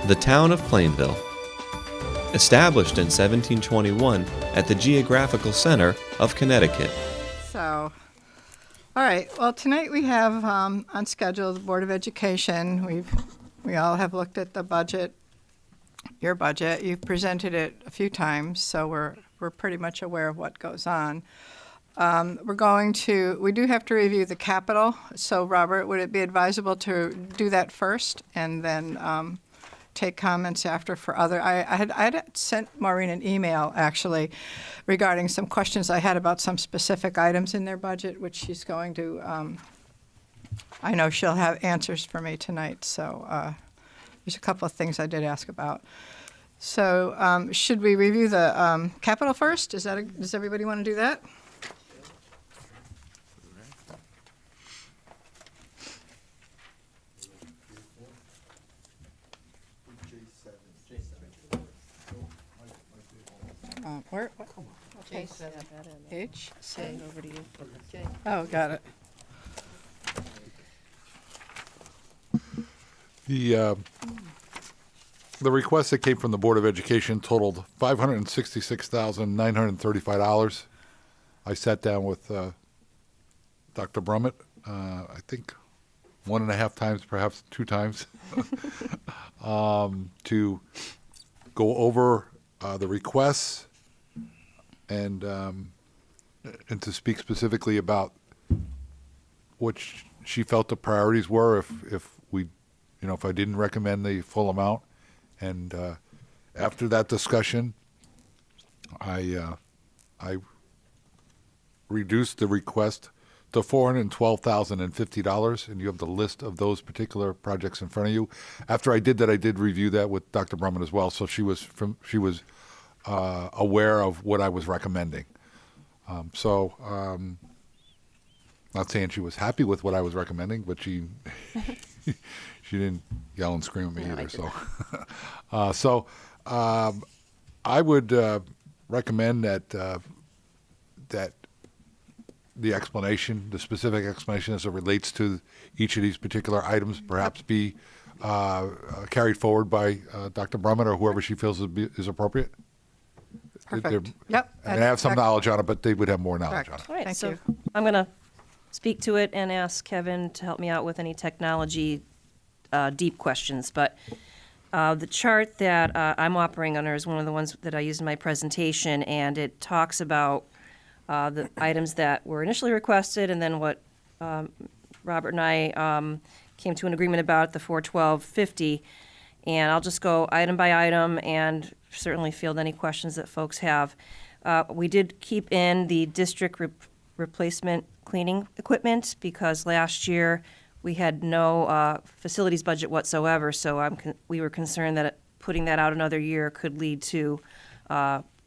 The town of Plainville. Established in 1721 at the geographical center of Connecticut. So, all right. Well, tonight we have on schedule the Board of Education. We all have looked at the budget, your budget. You've presented it a few times, so we're pretty much aware of what goes on. We do have to review the capital. So, Robert, would it be advisable to do that first and then take comments after for other? I had sent Maureen an email, actually, regarding some questions I had about some specific items in their budget, which she's going to, I know she'll have answers for me tonight. So there's a couple of things I did ask about. So should we review the capital first? Does everybody want to do that? Where? What? Okay. H. Send over to you. Okay. Oh, got it. The request that came from the Board of Education totaled $566,935. I sat down with Dr. Brummett, I think 1.5 times, perhaps 2 times, to go over the requests and to speak specifically about what she felt the priorities were if I didn't recommend the full amount. And after that discussion, I reduced the request to $412,050, and you have the list of those particular projects in front of you. After I did that, I did review that with Dr. Brummett as well, so she was aware of what I was recommending. Not saying she was happy with what I was recommending, but she she didn't yell and scream at me either. I would recommend that the explanation, the specific explanation as it relates to each of these particular items, perhaps be carried forward by Dr. Brummett or whoever she feels is appropriate. Perfect. Yep. And they have some knowledge on it, but they would have more knowledge on it. All right, Thank so you. I'm going to speak to it and ask Kevin to help me out with any technology deep questions. But the chart that I'm operating under is one of the ones that I used in my presentation, and it talks about the items that were initially requested and then what Robert and I came to an agreement about, the $412.50. And I'll just go item by item and certainly field any questions that folks have. We did keep in the district replacement cleaning equipment because last year we had no facilities budget whatsoever, so we were concerned that putting that out another year could lead to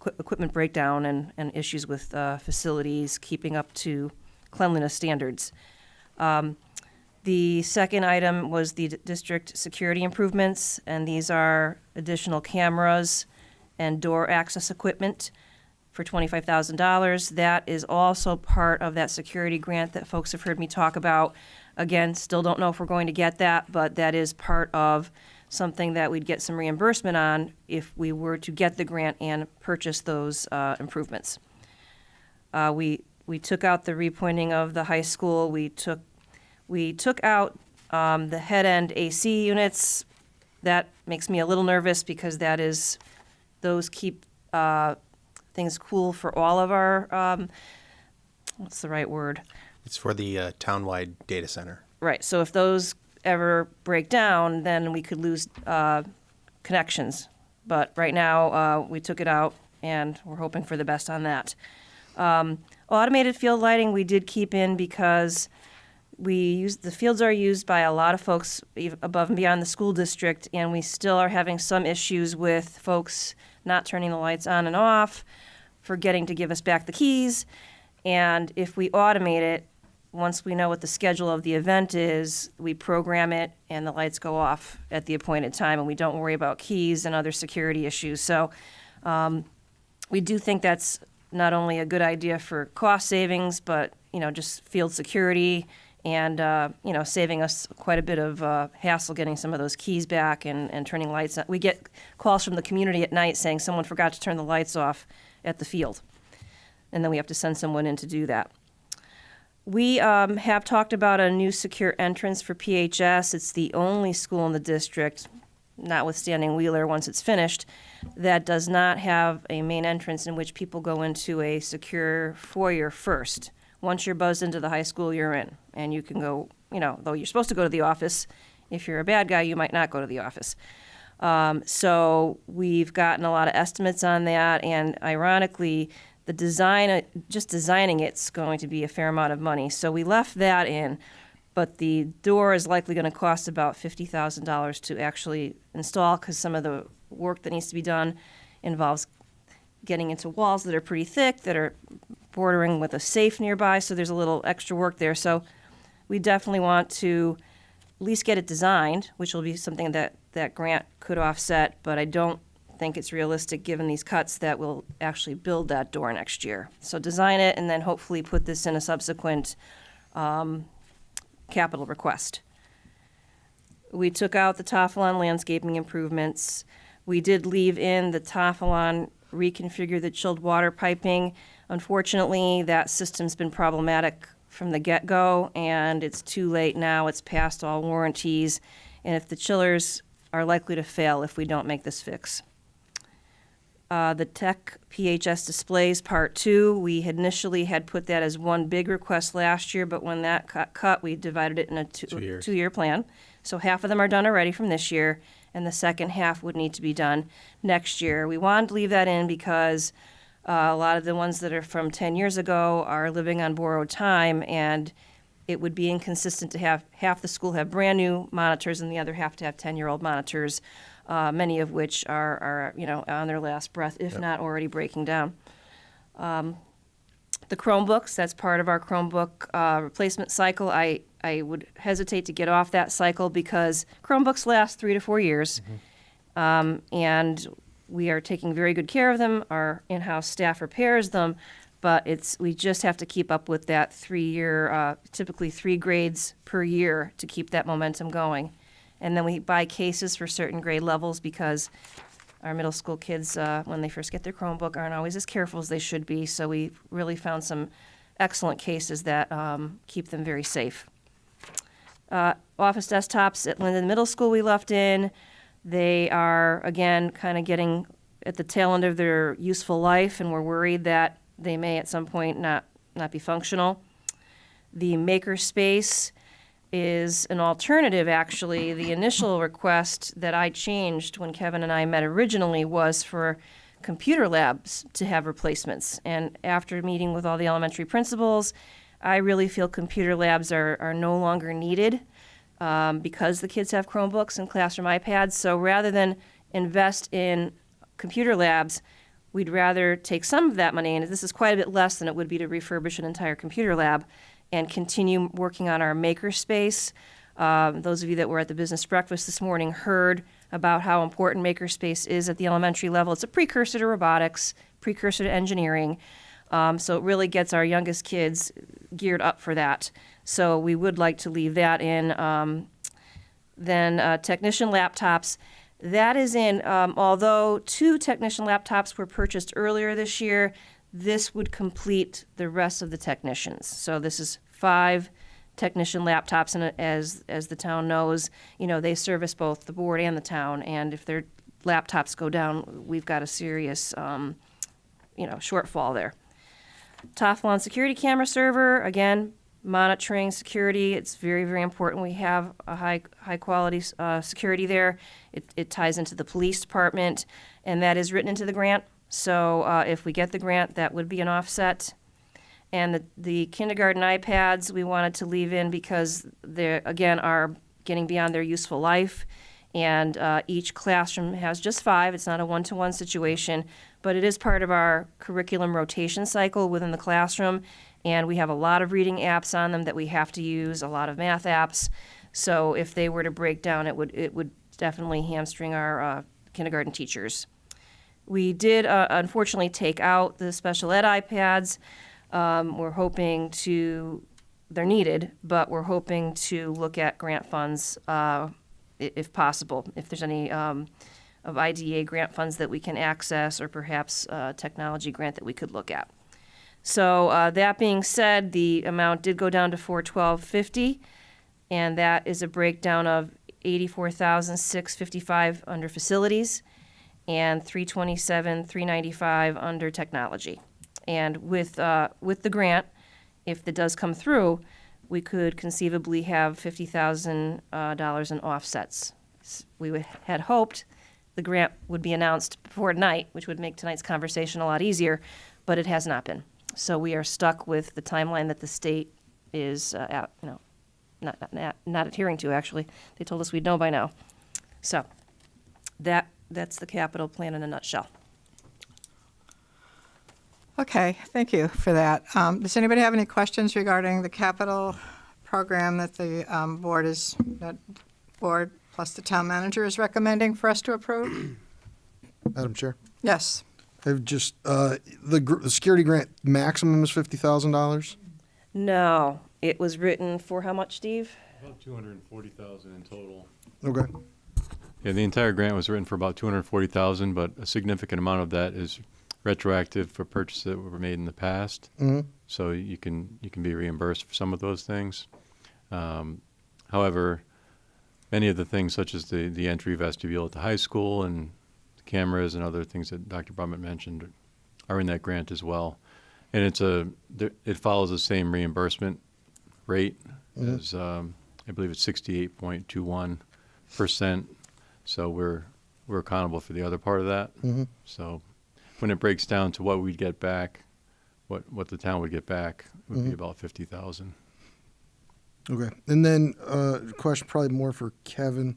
equipment breakdown and issues with facilities keeping up to cleanliness standards. The second item was the district security improvements, and these are additional cameras and door access equipment for $25,000. That is also part of that security grant that folks have heard me talk about. Again, still don't know if we're going to get that, but that is part of something that we'd get some reimbursement on if we were to get the grant and purchase those improvements. We took out the repointing of the high school. We took out the head-end AC units. That makes me a little nervous because those keep things cool for all of our, what's the right word? It's for the townwide data center. Right, so if those ever break down, then we could lose connections. But right now, we took it out, and we're hoping for the best on that. Automated field lighting we did keep in because the fields are used by a lot of folks above and beyond the school district, and we still are having some issues with folks not turning the lights on and off, forgetting to give us back the keys. And if we automate it, once we know what the schedule of the event is, we program it and the lights go off at the appointed time, and we don't worry about keys and other security issues. So we do think that's not only a good idea for cost savings, but, just field security and, saving us quite a bit of hassle getting some of those keys back and turning lights on. We get calls from the community at night saying someone forgot to turn the lights off at the field, and then we have to send someone in to do that. We have talked about a new secure entrance for PHS. It's the only school in the district, notwithstanding Wheeler once it's finished, that does not have a main entrance in which people go into a secure foyer first. Once you're buzzed into the high school, you're in, and you can go, though you're supposed to go to the office. If you're a bad guy, you might not go to the office. So we've gotten a lot of estimates on that, and ironically, the design, just designing it's going to be a fair amount of money. So we left that in, but the door is likely going to cost about $50,000 to actually install, because some of the work that needs to be done involves getting into walls that are pretty thick, that are bordering with a safe nearby, so there's a little extra work there. So we definitely want to at least get it designed, which will be something that grant could offset, but I don't think it's realistic given these cuts that we'll actually build that door next year. So design it and then hopefully put this in a subsequent capital request. We took out the Tafalon landscaping improvements. We did leave in the Tafalon reconfigure the chilled water piping. Unfortunately, that system's been problematic from the get-go, and it's too late now. It's past all warranties, and if the chillers are likely to fail if we don't make this fix. The Tech PHS displays Part 2, we had initially had put that as one big request last year, but when that got cut, we divided it in a 2-year plan. So half of them are done already from this year, and the second half would need to be done next year. We wanted to leave that in because a lot of the ones that are from 10 years ago are living on borrowed time, and it would be inconsistent to have half the school have brand-new monitors and the other half to have 10-year-old monitors, many of which are on their last breath, if not already breaking down. The Chromebooks, that's part of our Chromebook replacement cycle. I would hesitate to get off that cycle because Chromebooks last 3 to 4 years, and we are taking very good care of them. Our in-house staff repairs them, but we just have to keep up with that 3-year, typically 3 grades per year to keep that momentum going. And then we buy cases for certain grade levels because our middle school kids, when they first get their Chromebook, aren't always as careful as they should be. So we really found some excellent cases that keep them very safe. Office desktops at Linden Middle School we left in. They are, again, kind of getting at the tail end of their useful life, and we're worried that they may at some point not be functional. The makerspace is an alternative, actually. The initial request that I changed when Kevin and I met originally was for computer labs to have replacements. And after meeting with all the elementary principals, I really feel computer labs are no longer needed because the kids have Chromebooks and classroom iPads. So rather than invest in computer labs, we'd rather take some of that money, and this is quite a bit less than it would be to refurbish an entire computer lab, and continue working on our makerspace. Those of you that were at the business breakfast this morning heard about how important makerspace is at the elementary level. It's a precursor to robotics, precursor to engineering. So it really gets our youngest kids geared up for that. So we would like to leave that in. Then technician laptops. That is in, although 2 technician laptops were purchased earlier this year, this would complete the rest of the technicians. So this is 5 technician laptops, and as the town knows, they service both the board and the town, and if their laptops go down, we've got a serious, shortfall there. Tafalon security camera server, again, monitoring security. It's very, very important we have a high quality security there. It ties into the police department, and that is written into the grant. So if we get the grant, that would be an offset. And the kindergarten iPads we wanted to leave in because they, again, are getting beyond their useful life. And each classroom has just 5. It's not a one-to-one situation, but it is part of our curriculum rotation cycle within the classroom. And we have a lot of reading apps on them that we have to use, a lot of math apps. So if they were to break down, it would definitely hamstring our kindergarten teachers. We did unfortunately take out the special ed iPads. We're hoping to, they're needed, but we're hoping to look at grant funds if possible, if there's any of IDA grant funds that we can access, or perhaps a technology grant that we could look at. So that being said, the amount did go down to $412.50, and that is a breakdown of $84,655 under facilities and $327,395 under technology. And with the grant, if it does come through, we could conceivably have $50,000 in offsets. We had hoped the grant would be announced before tonight, which would make tonight's conversation a lot easier, but it has not been. So we are stuck with the timeline that the state is not adhering to, actually. They told us we'd know by now. So that's the capital plan in a nutshell. Okay, thank you for that. Does anybody have any questions regarding the capital program that the board plus the town manager is recommending for us to approve? Madam Chair, Yes. I've just the security grant maximum is $50,000. No, it was written for how much, Steve? About 240,000 in total. Okay. Yeah, the entire grant was written for about 240,000, but a significant amount of that is retroactive for purchases that were made in the past. Mm-hmm. So you can be reimbursed for some of those things. However, many of the things, such as the entry vestibule at the high school and the cameras and other things that Dr. Brummett mentioned, are in that grant as well. And it follows the same reimbursement rate as I believe it's 68.21%. So we're accountable for the other part of that. Mm-hmm. So when it breaks down to what we'd get back, what the town would get back would be about 50,000. Okay. And then question probably more for Kevin.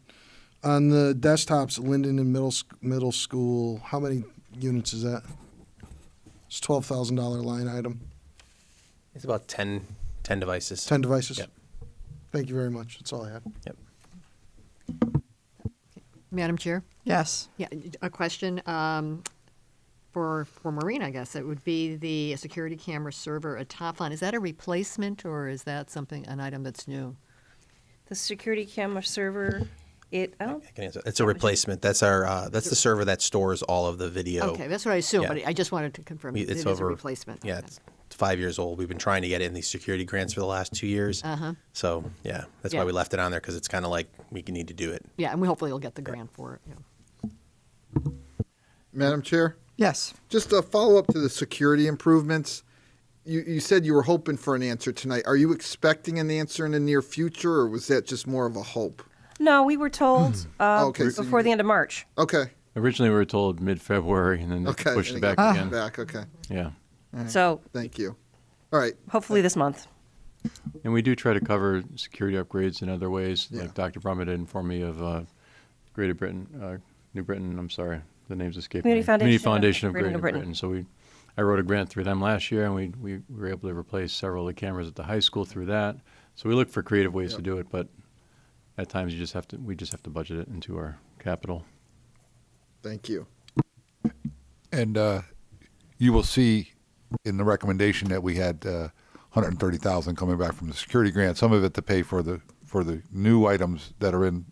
On the desktops at Linden and middle school, how many units is that? It's a $12,000 line item. It's about 10 devices. 10 devices? Yep. Thank you very much. That's all I had. Yep. Madam Chair? Yes. Yeah, a question for Maureen, I guess. It would be the security camera server at Top Line. Is that a replacement, or is that an item that's new? The security camera server, I don't, I can answer. It's a replacement. That's that's the server that stores all of the video. Okay, that's what I assumed, Yeah. but I just wanted to confirm it It's is over a replacement. Yeah, Okay. it's 5 years old. We've been trying to get it in these security grants for the last 2 years. Uh-huh. So yeah, that's Yeah. why we left it on there, because it's kind of like we need to do it. Yeah, and we hopefully will get the grant for it. Yeah. Madam Chair, Yes. just a follow-up to the security improvements. You said you were hoping for an answer tonight. Are you expecting an answer in the near future, or was that just more of a hope? no, we were told Okay, so before the end of March. Okay, Originally, we were told mid-February, and then they okay. pushed it And back got again. Back, okay. Yeah. So Thank you. All right. hopefully this month. And we do try to cover security upgrades in other ways. Yeah. Like Dr. Brummett informed me of Greater Britain, New Britain, I'm sorry, the name's escaping Community me. Foundation Community of Foundation of Greater Greater New Britain. Britain. So I wrote a grant through them last year, and we were able to replace several of the cameras at the high school through that. So we look for creative ways to do it, but at times we just have to budget it into our capital. Thank you. And you will see in the recommendation that we had $130,000 coming back from the security grant. Some of it to pay for the new items that are in,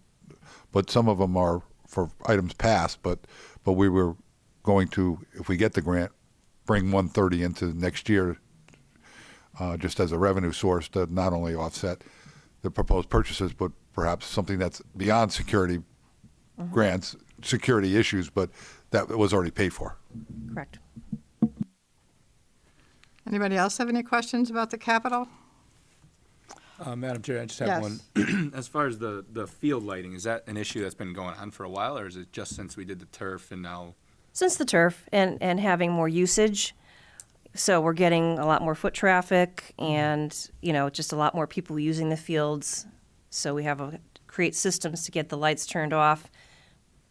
but some of them are for items past. But we were going to, if we get the grant, bring 130 into next year, just as a revenue source to not only offset the proposed purchases, but perhaps something that's beyond security grants, security issues, but that was already paid for. Correct. Anybody else have any questions about the capital? Madam Chair, I just have Yes. one. As far as the field lighting, is that an issue that's been going on for a while, or is it just since we did the turf and now? Since the turf and having more usage, so we're getting a lot more foot traffic and, just a lot more people using the fields. So we have to create systems to get the lights turned off.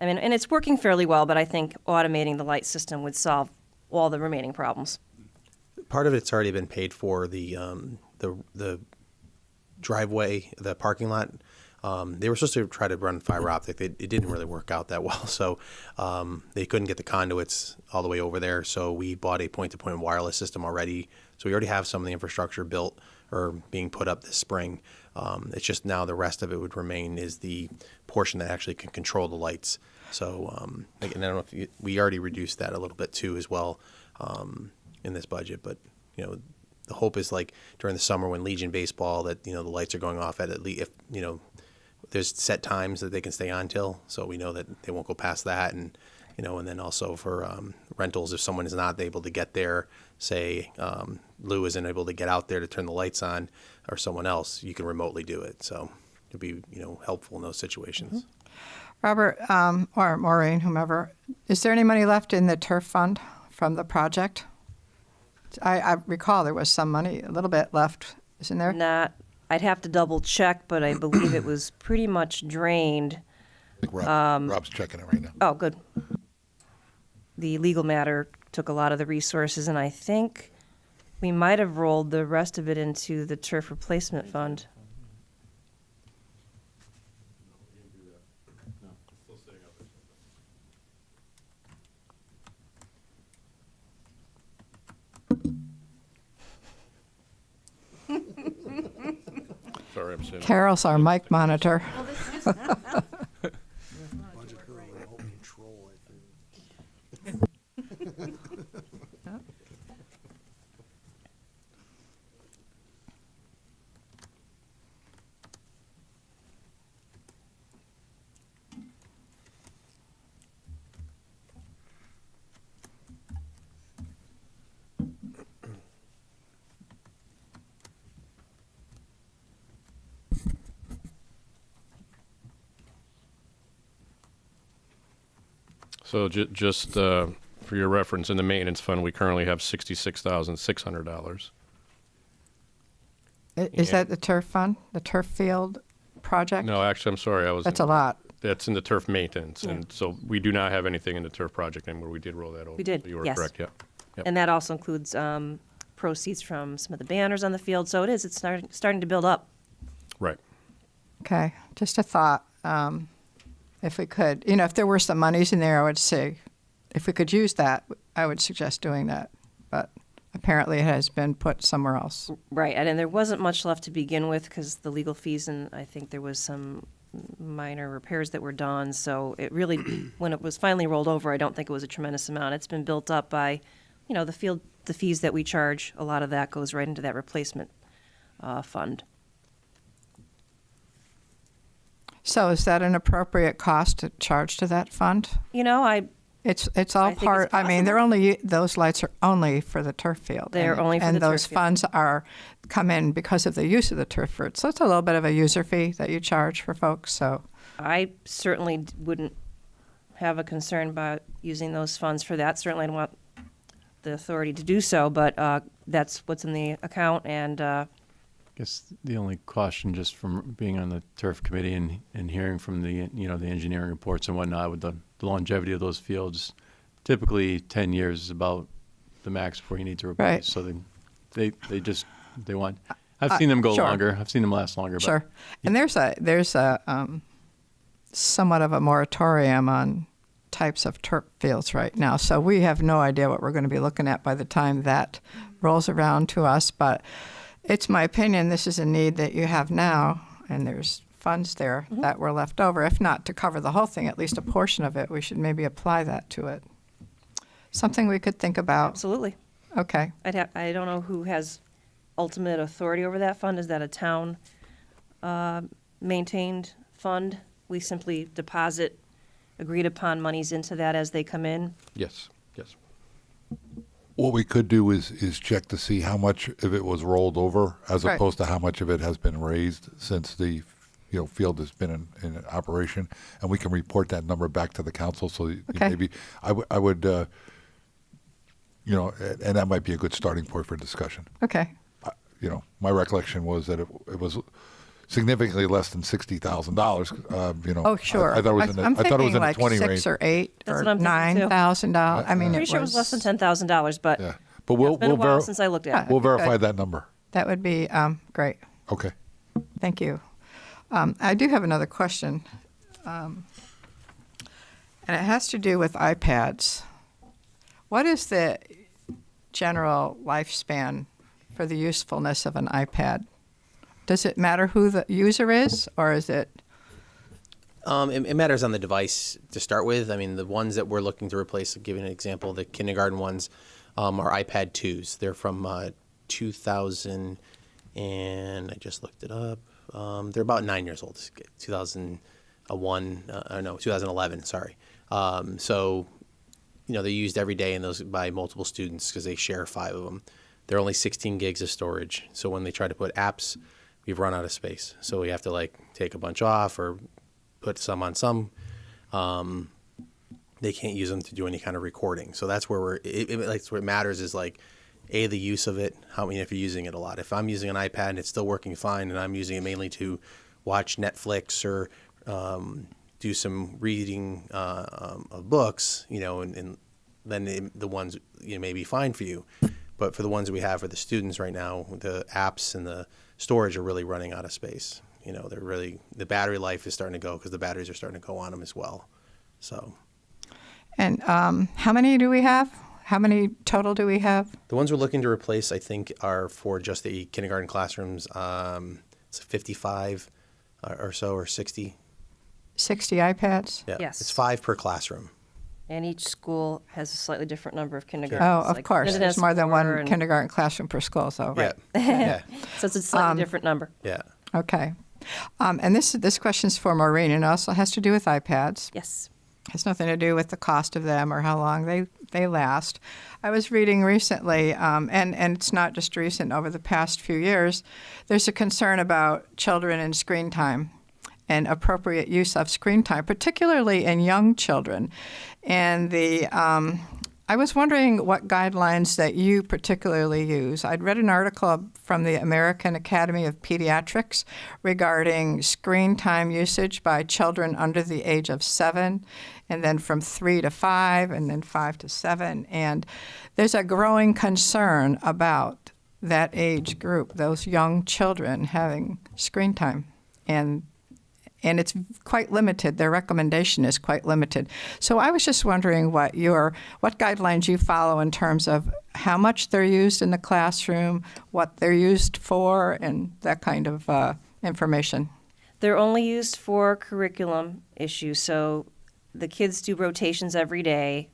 I mean, and it's working fairly well, but I think automating the light system would solve all the remaining problems. part of it's already been paid for. The driveway, the parking lot. They were supposed to try to run fiber optic. It didn't really work out that well, so they couldn't get the conduits all the way over there. So we bought a point-to-point wireless system already. So we already have some of the infrastructure built or being put up this spring. It's just now the rest of it would remain is the portion that actually can control the lights. So again, I don't know if we already reduced that a little bit too as well in this budget, but the hope is like during the summer when Legion baseball that the lights are going off at least if there's set times that they can stay on till, so we know that they won't go past that, and and then also for rentals, if someone is not able to get there, say Lou isn't able to get out there to turn the lights on, or someone else, you can remotely do it. So it'd be helpful in those situations. Robert, or Maureen, whomever, is there any money left in the turf fund from the project? I recall there was some money, a little bit left, isn't there? Not, I'd have to double check, but I believe it was pretty much drained. I think Rob's checking it right now. Oh, good. The legal matter took a lot of the resources, and I think we might have rolled the rest of it into the turf replacement fund. Sorry, I'm sitting. Carol's our mic monitor. So just for your reference, in the maintenance fund, we currently have $66,600. Is that the turf fund, the turf field project? No, actually, I'm sorry. That's a lot. That's in the turf maintenance, and so we do not have anything in the turf project anymore. We did roll that over. We did, So you were yes. correct, yeah. Yep. And that also includes proceeds from some of the banners on the field, so it's starting to build up. Right. Okay, just a thought. If we could, if there were some monies in there, I would say, if we could use that, I would suggest doing that. But apparently it has been put somewhere else. Right, and there wasn't much left to begin with because the legal fees, and I think there was some minor repairs that were done. So it really, when it was finally rolled over, I don't think it was a tremendous amount. It's been built up by, the fees that we charge. A lot of that goes right into that replacement fund. So is that an appropriate cost to charge to that fund? It's all I think part. it's I mean, those lights are only for the turf field. They're only for the turf and those field. funds come in because of the use of the turf field. So it's a little bit of a user fee that you charge for folks. So I certainly wouldn't have a concern about using those funds for that. Certainly, I don't want the authority to do so, but that's what's in the account, and I guess the only caution, just from being on the turf committee and hearing from the the engineering reports and whatnot, with the longevity of those fields, typically 10 years is about the max before you need to replace. Right. So they want. I've seen them go sure. longer. I've seen them last longer. sure. And there's a somewhat of a moratorium on types of turf fields right now. So we have no idea what we're going to be looking at by the time that rolls around to us. But it's my opinion this is a need that you have now, and there's funds there that were left over. If not to cover the whole thing, at least a portion of it, we should maybe apply that to it. Something we could think about. absolutely. Okay. I don't know who has ultimate authority over that fund. Is that a town maintained fund? We simply deposit agreed upon monies into that as they come in. Yes, yes. What we could do is check to see how much of it was rolled over, as Right. opposed to how much of it has been raised since the field has been in operation, and we can report that number back to the council. So Okay. maybe I would and that might be a good starting point for discussion. Okay. My recollection was that it was significantly less than $60,000. Oh, sure. I thought it was I'm I thought it was thinking in the like 20 $6,000 range. or $8,000 That's or what I'm thinking, too. $9,000. I mean, Pretty sure it was less than $10,000, but Yeah, But It's been a while since I looked at it. we'll Good. verify that number. That would be great. Okay. Thank you. I do have another question, and it has to do with iPads. What is the general lifespan for the usefulness of an iPad? Does it matter who the user is, or is it? It matters on the device to start with. I mean, the ones that we're looking to replace, giving an example, the kindergarten ones are iPad 2s. They're from 2000, and I just looked it up. They're about 9 years old. 2011, sorry. So, they're used every day in those by multiple students because they share 5 of them. They're only 16 gigs of storage. So when they try to put apps, we've run out of space. So we have to take a bunch off or put some on some. They can't use them to do any kind of recording. So that's where what matters is the use of it. If you're using it a lot. If I'm using an iPad and it's still working fine, and I'm using it mainly to watch Netflix or do some reading of books, and then the ones may be fine for you. But for the ones that we have for the students right now, the apps and the storage are really running out of space. The battery life is starting to go because the batteries are starting to go on them as well. So. And how many do we have? How many total do we have? The ones we're looking to replace, I think, are for just the kindergarten classrooms. It's 55 or so, or 60. 60 iPads? Yeah. Yes. It's 5 per classroom. And each school has a slightly different number of kindergartens. Oh, of course. Linden There's has more than 4 one and- kindergarten classroom per school, so. Yeah. Yeah. So it's a slightly different number. Yeah. Okay. And this question's for Maureen, and it also has to do with iPads. Yes. Has nothing to do with the cost of them or how long they last. I was reading recently, and it's not just recent, over the past few years, there's a concern about children and screen time and appropriate use of screen time, particularly in young children. And I was wondering what guidelines that you particularly use. I'd read an article from the American Academy of Pediatrics regarding screen time usage by children under the age of 7, and then from 3 to 5, and then 5 to 7. And there's a growing concern about that age group, those young children having screen time. And it's quite limited. Their recommendation is quite limited. So I was just wondering what guidelines you follow in terms of how much they're used in the classroom, what they're used for, and that kind of information. They're only used for curriculum issues. So the kids do rotations every day,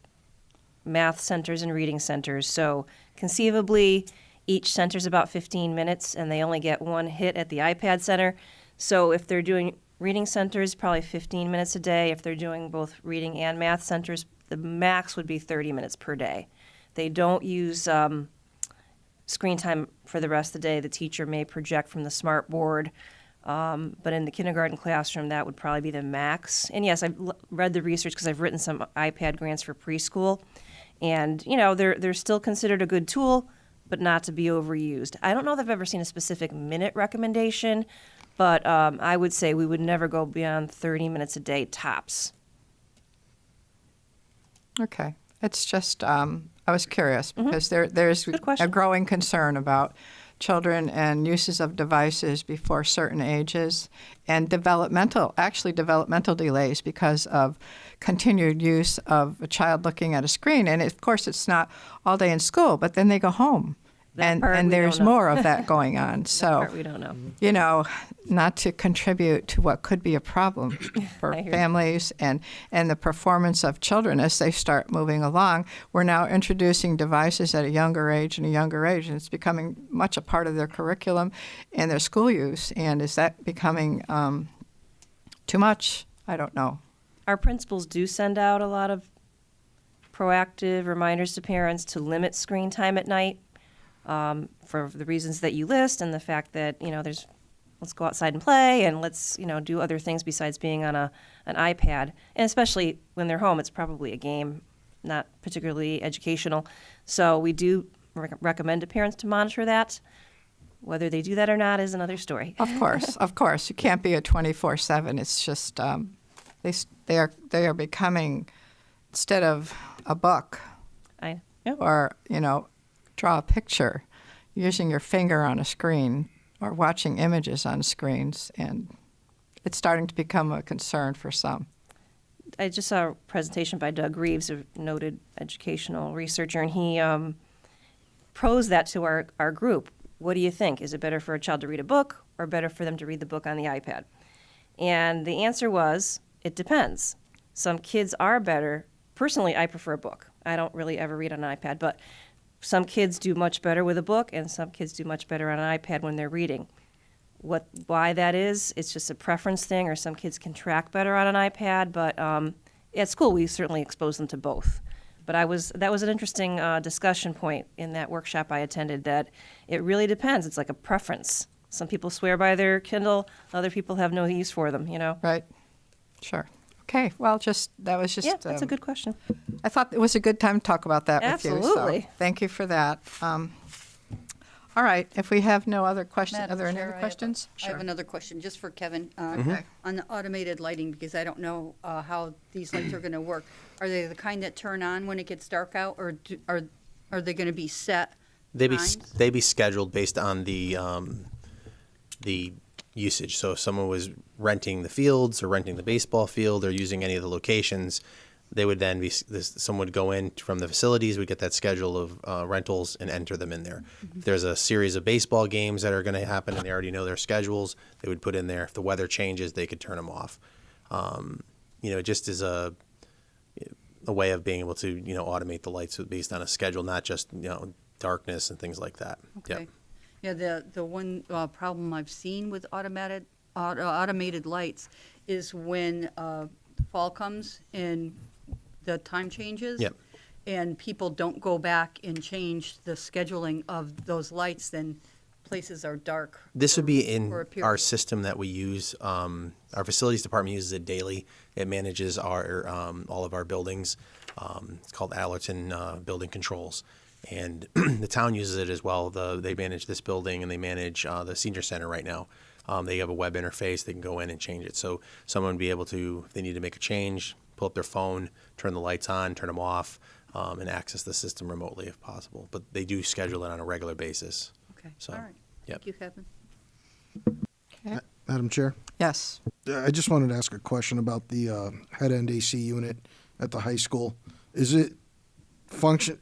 math centers and reading centers. So conceivably, each center's about 15 minutes, and they only get one hit at the iPad center. So if they're doing reading centers, probably 15 minutes a day. If they're doing both reading and math centers, the max would be 30 minutes per day. They don't use screen time for the rest of the day. The teacher may project from the smart board, but in the kindergarten classroom, that would probably be the max. And yes, I've read the research because I've written some iPad grants for preschool, and they're still considered a good tool, but not to be overused. I don't know if I've ever seen a specific minute recommendation, but I would say we would never go beyond 30 minutes a day tops. Okay. It's just, I was curious because there's a growing concern about children and uses of devices before certain ages and developmental delays because of continued use of a child looking at a screen. And of course, it's not all day in school, but then they go home. And there's more of that going on. So, That part we don't know. Not to contribute to what could be a problem for families and the performance of children as they start moving along. We're now introducing devices at a younger age, and it's becoming much a part of their curriculum and their school use. And is that becoming too much? I don't know. Our principals do send out a lot of proactive reminders to parents to limit screen time at night. For the reasons that you list, and the fact that let's go outside and play, and let's do other things besides being on an iPad. And especially when they're home, it's probably a game, not particularly educational. So we do recommend to parents to monitor that. Whether they do that or not is another story. Of course, you can't be a 24/7. It's just they are becoming, instead of a book, Yeah. or draw a picture using your finger on a screen or watching images on screens, and it's starting to become a concern for some. I just saw a presentation by Doug Reeves, a noted educational researcher, and he posed that to our group. What do you think? Is it better for a child to read a book or better for them to read the book on the iPad? And the answer was, it depends. Some kids are better. Personally, I prefer a book. I don't really ever read on an iPad, but some kids do much better with a book, and some kids do much better on an iPad when they're reading. Why that is, it's just a preference thing, or some kids can track better on an iPad, but at school we certainly expose them to both. But that was an interesting discussion point in that workshop I attended, that it really depends. It's like a preference. Some people swear by their Kindle, other people have no use for them, Right. Sure. Okay, well, that was just... Yeah, that's a good question. I thought it was a good time to talk about that with you. Absolutely. So thank you for that. All right, if we have no other questions, Madam are there any Chair, other I have questions? I have another question, just for Kevin. Okay. On the automated lighting, because I don't know how these lights are going to work. Are they the kind that turn on when it gets dark out, or are they going to be set They be times? they be scheduled based on the usage. So if someone was renting the fields or renting the baseball field or using any of the locations, they would then someone would go in from the facilities, would get that schedule of rentals and enter them in there. If there's a series of baseball games that are going to happen and they already know their schedules, they would put in there. If the weather changes, they could turn them off. It just is a way of being able to, automate the lights based on a schedule, not just, darkness and things like that. Okay. Yeah, the one problem I've seen with automated lights is when fall comes and the time changes. Yep. And people don't go back and change the scheduling of those lights, then places are dark. This would be for in a period. our system that we use. Our facilities department uses it daily. It manages our all of our buildings. It's called Allerton Building Controls, and the town uses it as well. They manage this building and they manage the senior center right now. They have a web interface. They can go in and change it. So someone would be able to, if they need to make a change, pull up their phone, turn the lights on, turn them off, and access the system remotely if possible. But they do schedule it on a regular basis. Okay, So, all right. yep. Thank you, Kevin. Okay. Madam Chair, Yes. I just wanted to ask a question about the head-end AC unit at the high school. Is it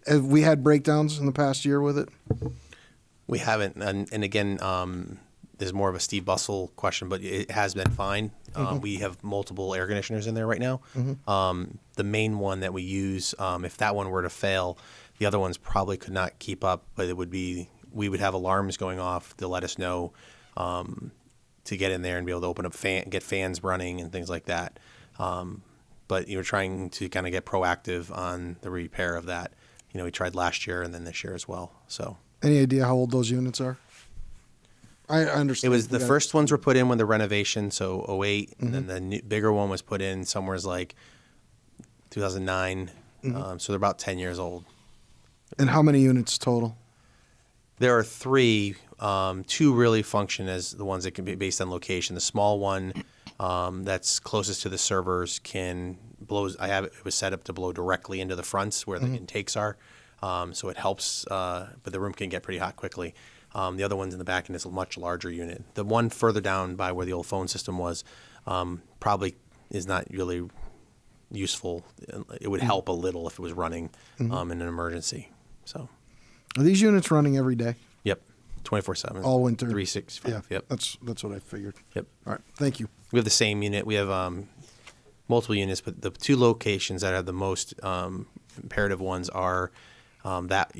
have we had breakdowns in the past year with it? We haven't, and again, there's more of a Steve Bussell question, but it has been fine. We have multiple air conditioners in there right now. The main one that we use, if that one were to fail, the other ones probably could not keep up, but we would have alarms going off to let us know to get in there and be able to open up get fans running and things like that. But you're trying to kind of get proactive on the repair of that. We tried last year and then this year as well. So Any idea how old those units are? I understand. it was the first ones were put in when the renovation, so 08, and then the bigger one was put in somewhere like 2009. So they're about 10 years old. And how many units total? There are three. Two really function as the ones that can be based on location. The small one that's closest to the servers it was set up to blow directly into the fronts where the intakes are. So it helps, but the room can get pretty hot quickly. The other one's in the back end is a much larger unit. The one further down by where the old phone system was probably is not really useful. It would help a little if it was running in an emergency. So, Are these units running every day? yep, 24/7. All winter? 365. Yeah, Yep. that's what I figured. Yep. All right, thank you. We have the same unit. We have multiple units, but the two locations that have the most imperative ones are that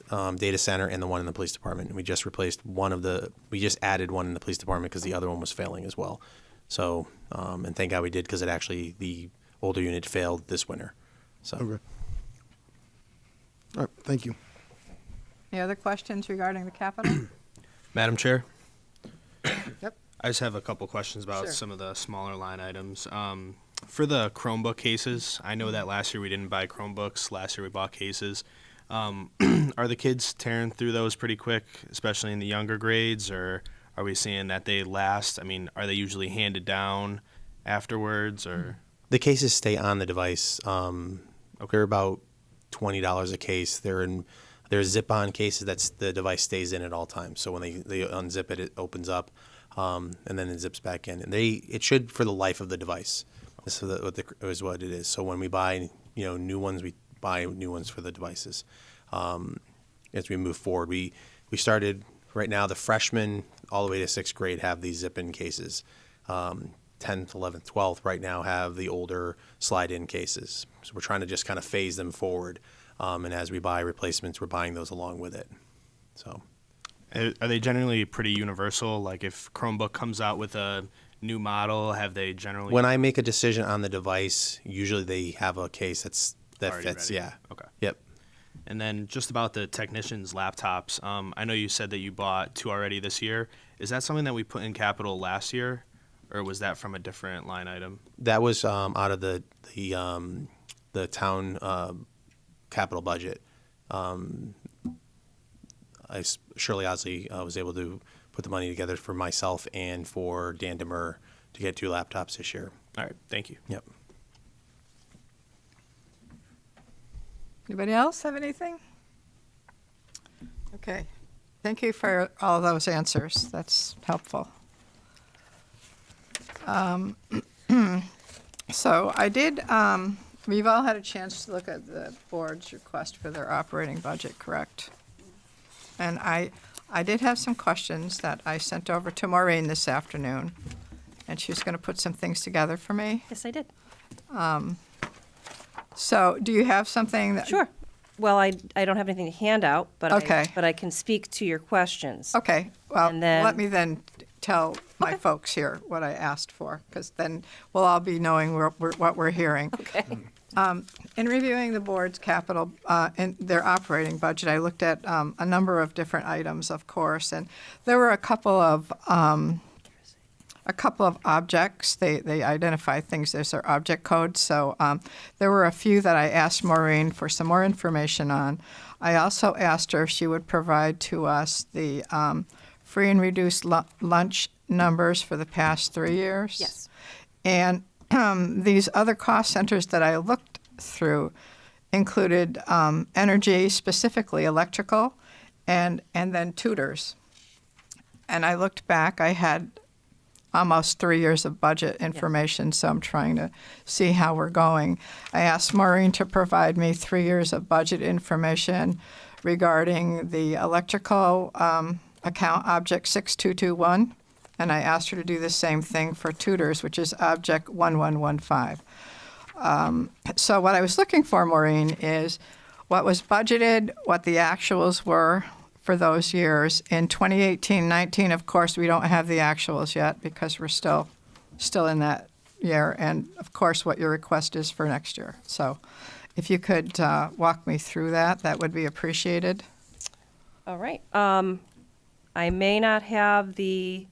data center and the one in the police department. We just we just added one in the police department because the other one was failing as well. So, and thank God we did, because the older unit failed this winter. So, Okay. All right, thank you. Any other questions regarding the Capitol? Madam Chair, Yep. I just have a couple questions about Sure. some of the smaller line items. For the Chromebook cases, I know that last year we didn't buy Chromebooks. Last year we bought cases. Are the kids tearing through those pretty quick, especially in the younger grades, or are we seeing that they last? I mean, are they usually handed down afterwards, or? the cases stay on the device. They're about $20 a case. They're in There's zip-on cases that's the device stays in at all times. So when they unzip it, it opens up, and then it zips back in. And it should for the life of the device. This is what it is. So when we buy new ones, we buy new ones for the devices. As we move forward, we started right now. The freshmen all the way to 6th grade have these zip-in cases. 10th, 11th, 12th right now have the older slide-in cases. So we're trying to just kind of phase them forward. And as we buy replacements, we're buying those along with it. So, Are they generally pretty universal? Like if Chromebook comes out with a new model, have they generally? when I make a decision on the device, usually they have a case that Already fits. ready. Yeah. Okay. Yep. And then just about the technicians' laptops, I know you said that you bought 2 already this year. Is that something that we put in capital last year, or was that from a different line item? That was out of the town capital budget. Shirley Osley was able to put the money together for myself and for Dan Demers to get 2 laptops this year. All right, thank you. Yep. Anybody else have anything? Okay. Thank you for all those answers. That's helpful. So I did, we've all had a chance to look at the board's request for their operating budget, correct? And I did have some questions that I sent over to Maureen this afternoon, and she was going to put some things together for me. Yes, I did. So do you have something that? Sure. Well, I don't have anything to hand out, but Okay. but I can speak to your questions. Okay, well, And then- let me then tell my Okay. folks here what I asked for, because then we'll all be knowing what we're hearing. Okay. In reviewing the board's capital, and their operating budget, I looked at a number of different items, of course, and there were a couple of objects. They identify things as their object codes. So there were a few that I asked Maureen for some more information on. I also asked her if she would provide to us the free and reduced lunch numbers for the past 3 years. Yes. And these other cost centers that I looked through included energy, specifically electrical, and then tutors. And I looked back. I had almost 3 years of budget information, so I'm trying to see how we're going. I asked Maureen to provide me 3 years of budget information regarding the electrical account object 6221, and I asked her to do the same thing for tutors, which is object 1115. So what I was looking for, Maureen, is what was budgeted, what the actuals were for those years. In 2018-19, of course, we don't have the actuals yet because we're still in that year, and of course, what your request is for next year. So if you could walk me through that, that would be appreciated. All right. I may not have the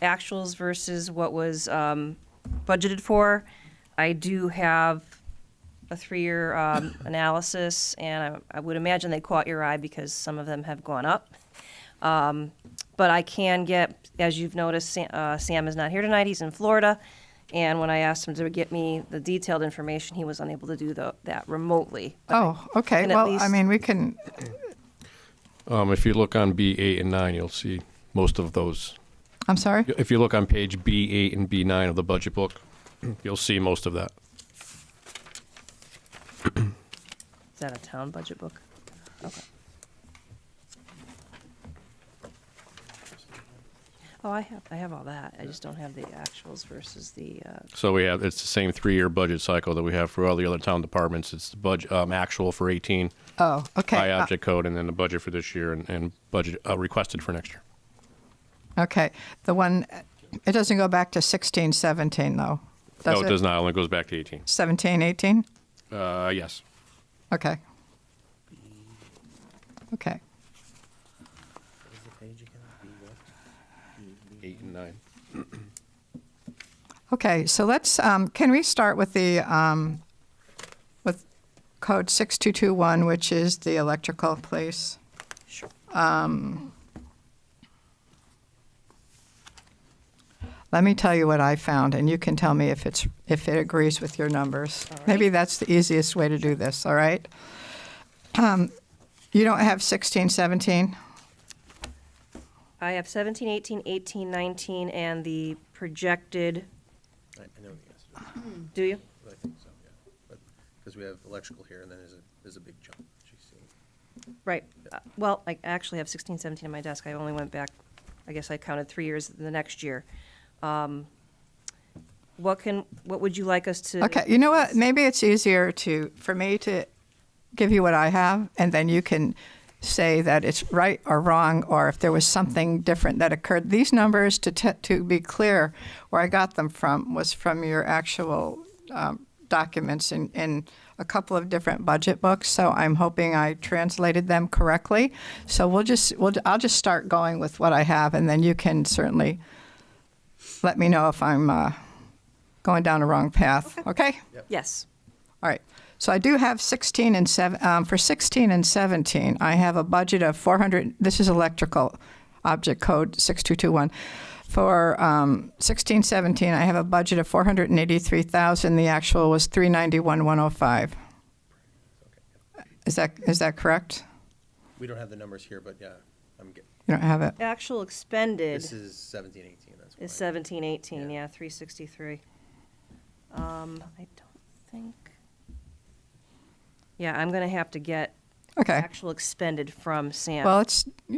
actuals versus what was budgeted for. I do have a 3-year analysis, and I would imagine they caught your eye because some of them have gone up. But I can get, as you've noticed, Sam is not here tonight. He's in Florida. And when I asked him to get me the detailed information, he was unable to do that remotely. But Oh, okay. can at Well, least- I mean, we can, If you look on B8 and 9, you'll see most of those. I'm sorry? If you look on page B8 and B9 of the budget book, you'll see most of that. Is that a town budget book? Okay. Oh, I have all that. I just don't have the actuals versus the. So it's the same 3-year budget cycle that we have for all the other town departments. It's the budget actual for 18 Oh, okay. by object code, and then the budget for this year and budget requested for next year. Okay. The one, it doesn't go back to 16, 17, though, does No, it does not. It only goes back to 18. 17, 18? Yes. Okay. Okay. 8 and 9. Okay, so let's, can we start with the, with code 6221, which is the electrical place? Sure. Let me tell you what I found, and you can tell me if it agrees with your numbers. All right. Maybe that's the easiest way to do this, all right? You don't have 16, 17? I have 17, 18, 18, 19, and the projected, I know the answer. do you? I think so, yeah. Because we have electrical here, and then there's a big jump. She's seen. Right. Well, I actually have 16, 17 on my desk. I only went back, I guess I counted 3 years the next year. What would you like us to? Okay, you know what? Maybe it's easier for me to give you what I have, and then you can say that it's right or wrong, or if there was something different that occurred. These numbers, to be clear, where I got them from was from your actual documents in a couple of different budget books. So I'm hoping I translated them correctly. So I'll just start going with what I have, and then you can certainly let me know if I'm going down a wrong path. Okay? Yes. All right. So I do have 16 and 7 for 16 and 17. I have a budget of 400. This is electrical object code 6221. For 16, 17, I have a budget of 483,000. The actual was 391,105. Is that correct? We don't have the numbers here, but yeah, I'm getting. You don't have it. Actual expended This is 17, 18. That's is why. 17, 18, yeah, 363. I don't think. Yeah, I'm going to have to get Okay. actual expended from Sam. Well,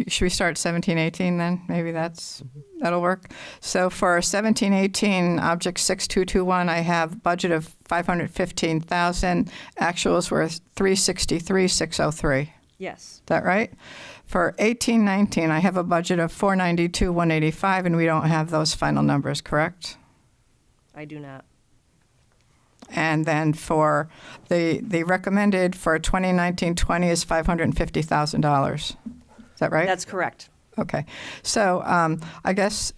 should we start 17, 18 then? Maybe that'll work. So for 17, 18, object 6221, I have budget of 515,000. Actuals were 363,603. Yes. Is that right? For 18, 19, I have a budget of 492,185, and we don't have those final numbers, correct? I do not. And then for the recommended for 2019-20 is $550,000. Is that right? That's correct. Okay. So I guess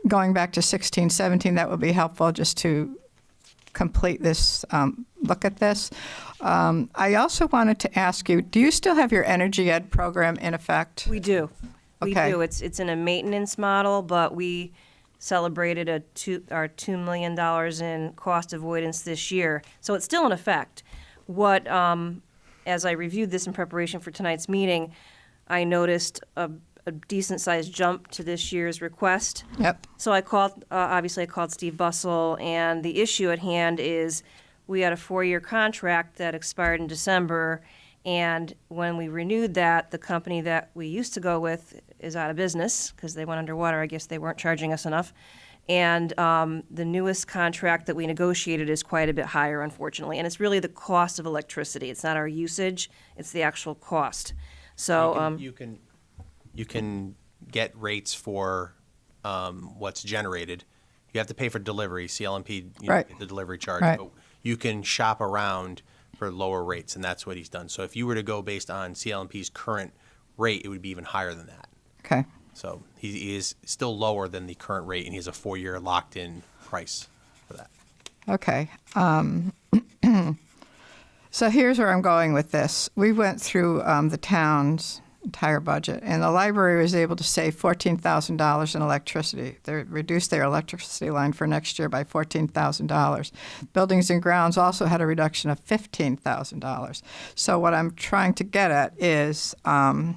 going back to 16, 17, that would be helpful just to complete this, look at this. I also wanted to ask you, do you still have your Energy Ed program in effect? We do. We Okay. do. It's in a maintenance model, but we celebrated our $2 million in cost avoidance this year. So it's still in effect. What, as I reviewed this in preparation for tonight's meeting, I noticed a decent-sized jump to this year's request. Yep. So I called, obviously I called Steve Bussell, and the issue at hand is we had a 4-year contract that expired in December, and when we renewed that, the company that we used to go with is out of business because they went underwater. I guess they weren't charging us enough. And the newest contract that we negotiated is quite a bit higher, unfortunately. And it's really the cost of electricity. It's not our usage, it's the actual cost. So You can get rates for what's generated. You have to pay for delivery, CLMP, Right. the delivery charge. Right. But you can shop around for lower rates, and that's what he's done. So if you were to go based on CLMP's current rate, it would be even higher than that. Okay. So he is still lower than the current rate, and he has a 4-year locked-in price for that. Okay. So here's where I'm going with this. We went through the town's entire budget, and the library was able to save $14,000 in electricity. They reduced their electricity line for next year by $14,000. Buildings and grounds also had a reduction of $15,000. So what I'm trying to get at is, why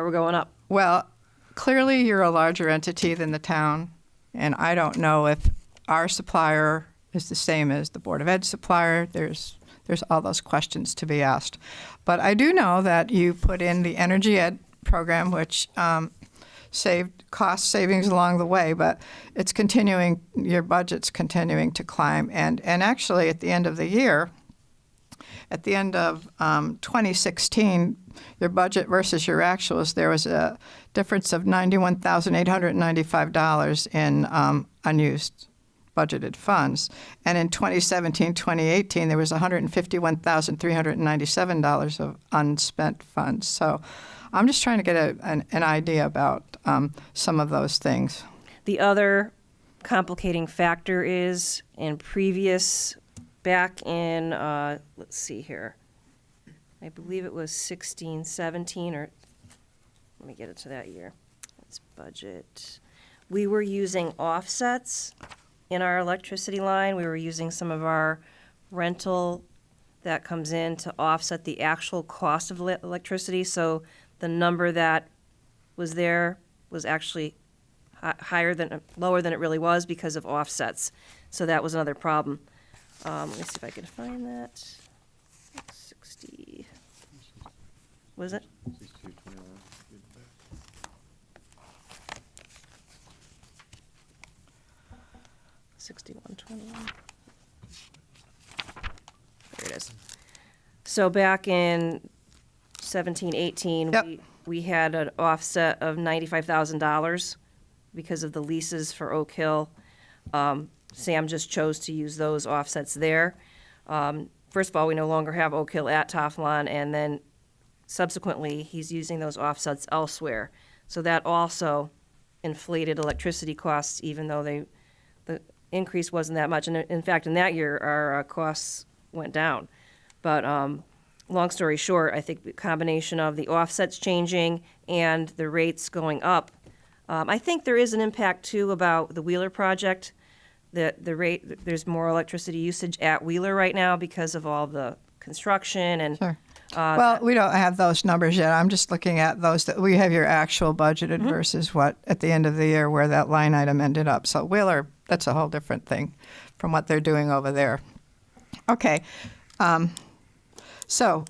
we're going up? well, clearly you're a larger entity than the town, and I don't know if our supplier is the same as the Board of Ed supplier. There's all those questions to be asked. But I do know that you put in the Energy Ed program, which saved cost savings along the way, but it's continuing, your budget's continuing to climb. And actually, at the end of the year, at the end of 2016, your budget versus your actuals, there was a difference of $91,895 in unused budgeted funds. And in 2017, 2018, there was $151,397 of unspent funds. So I'm just trying to get an idea about some of those things. The other complicating factor is back in, let's see here, I believe it was 16, 17, or let me get it to that year. It's budget. We were using offsets in our electricity line. We were using some of our rental that comes in to offset the actual cost of electricity. So the number that was there was actually lower than it really was because of offsets. So that was another problem. Let me see if I can find that. 60. What is it? 6121. There it is. So back in 1718, Yep. we had an offset of $95,000 because of the leases for Oak Hill. Sam just chose to use those offsets there. First of all, we no longer have Oak Hill at Toflon, and then subsequently, he's using those offsets elsewhere. So that also inflated electricity costs, even though the increase wasn't that much. And in fact, in that year, our costs went down. But long story short, I think the combination of the offsets changing and the rates going up, I think there is an impact too about the Wheeler project. The rate, there's more electricity usage at Wheeler right now because of all the construction and. Sure. Well, we don't have those numbers yet. I'm just looking at those that we have your actual budgeted versus what at the end of the year where that line item ended up. So Wheeler, that's a whole different thing from what they're doing over there. Okay. So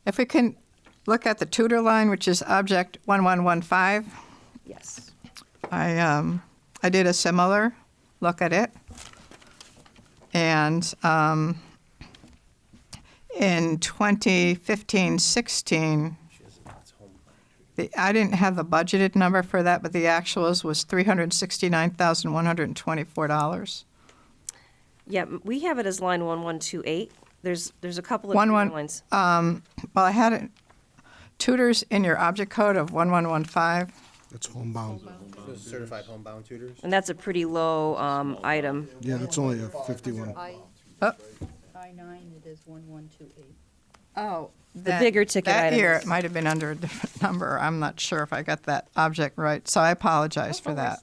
if we can look at the tutor line, which is object 1115. Yes. I did a similar look at it. And in 2015-16, I didn't have the budgeted number for that, but the actuals was $369,124. Yeah, we have it as line 1128. There's a couple of One, different one, lines. Well, I had it, tutors in your object code of 1115. That's homebound. Certified homebound tutors. And that's a pretty low item. Yeah, that's only a 51. Oh, I-9, it is 1128. oh. The bigger ticket That item year, is- it might have been under a different number. I'm not sure if I got that object right, so I apologize for that.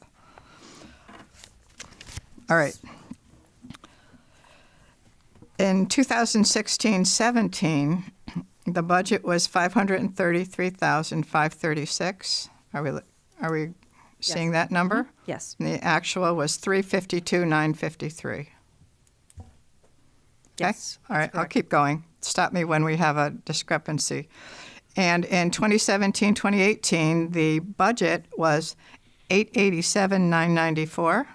All right. In 2016-17, the budget was $533,536. Are we seeing that number? Yes. And the actual was $352,953. Okay? Yes, All right, that's I'll correct. keep going. Stop me when we have a discrepancy. And in 2017-2018, the budget was $887,994. Is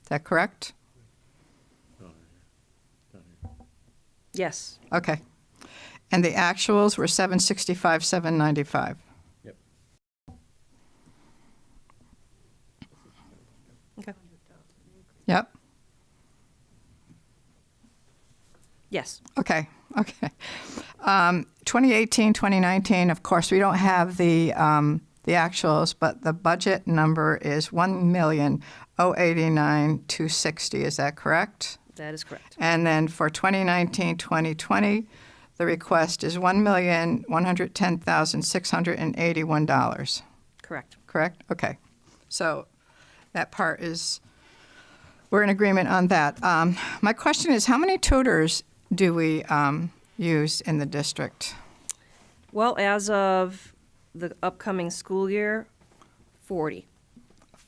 that correct? Yes. Okay. And the actuals were $765,795. Yep. Okay. Yep. Yes. Okay. 2018, 2019, of course, we don't have the actuals, but the budget number is $1,089,260. Is that correct? That is correct. And then for 2019, 2020, the request is $1,110,681. Correct. Correct? Okay. So that part is, we're in agreement on that. My question is, how many tutors do we use in the district? Well, as of the upcoming school year, 40.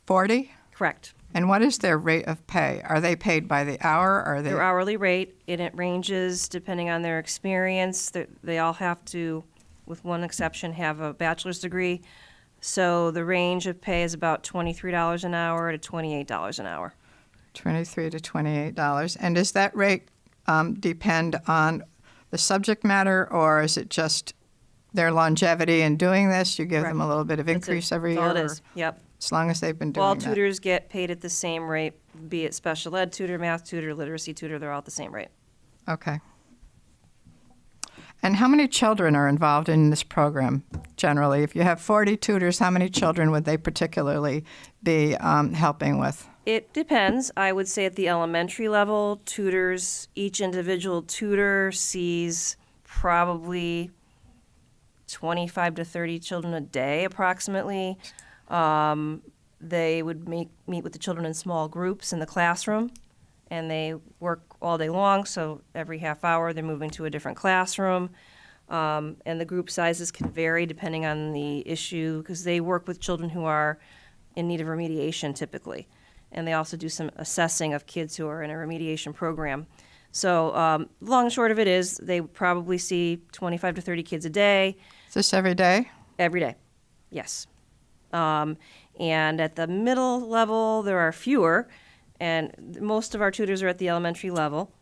40? Correct. And what is their rate of pay? Are they paid by the hour? Or are they? Their hourly rate, and it ranges depending on their experience. They all have to, with one exception, have a bachelor's degree. So the range of pay is about $23 an hour to $28 an hour. $23 to $28. And does that rate depend on the subject matter, or is it just their longevity in doing this? You give Correct. them a little bit of That's increase it. every That's year? all it or is. Yep. As long as they've been doing All that? tutors get paid at the same rate, be it special ed tutor, math tutor, literacy tutor, they're all at the same rate. Okay. And how many children are involved in this program generally? If you have 40 tutors, how many children would they particularly be helping with? It depends. I would say at the elementary level, tutors, each individual tutor sees probably 25 to 30 children a day approximately. They would meet with the children in small groups in the classroom and they work all day long, so every half hour they're moving to a different classroom. And the group sizes can vary depending on the issue, because they work with children who are in need of remediation typically. And they also do some assessing of kids who are in a remediation program. So long and short of it is they probably see 25 to 30 kids a day. Is this every day? Every day, yes. And at the middle level, there are fewer, and most of our tutors are at the elementary level.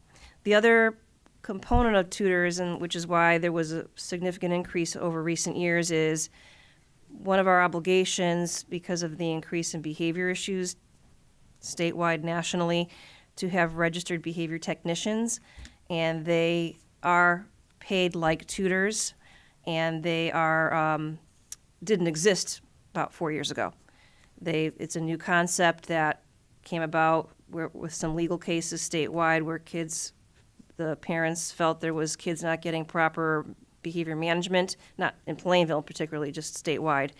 The other component of tutors, and which is why there was a significant increase over recent years, is one of our obligations, because of the increase in behavior issues statewide, nationally, to have registered behavior technicians, and they are paid like tutors, and they are didn't exist about 4 years ago. It's a new concept that came about with some legal cases statewide where the parents felt there was kids not getting proper behavior management, not in Plainville particularly, just statewide.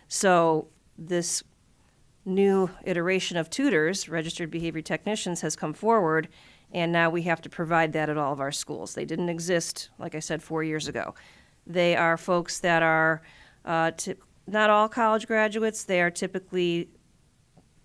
So this new iteration of tutors, registered behavior technicians, has come forward, and now we have to provide that at all of our schools. They didn't exist, like I said, 4 years ago. They are folks that are not all college graduates. They are typically,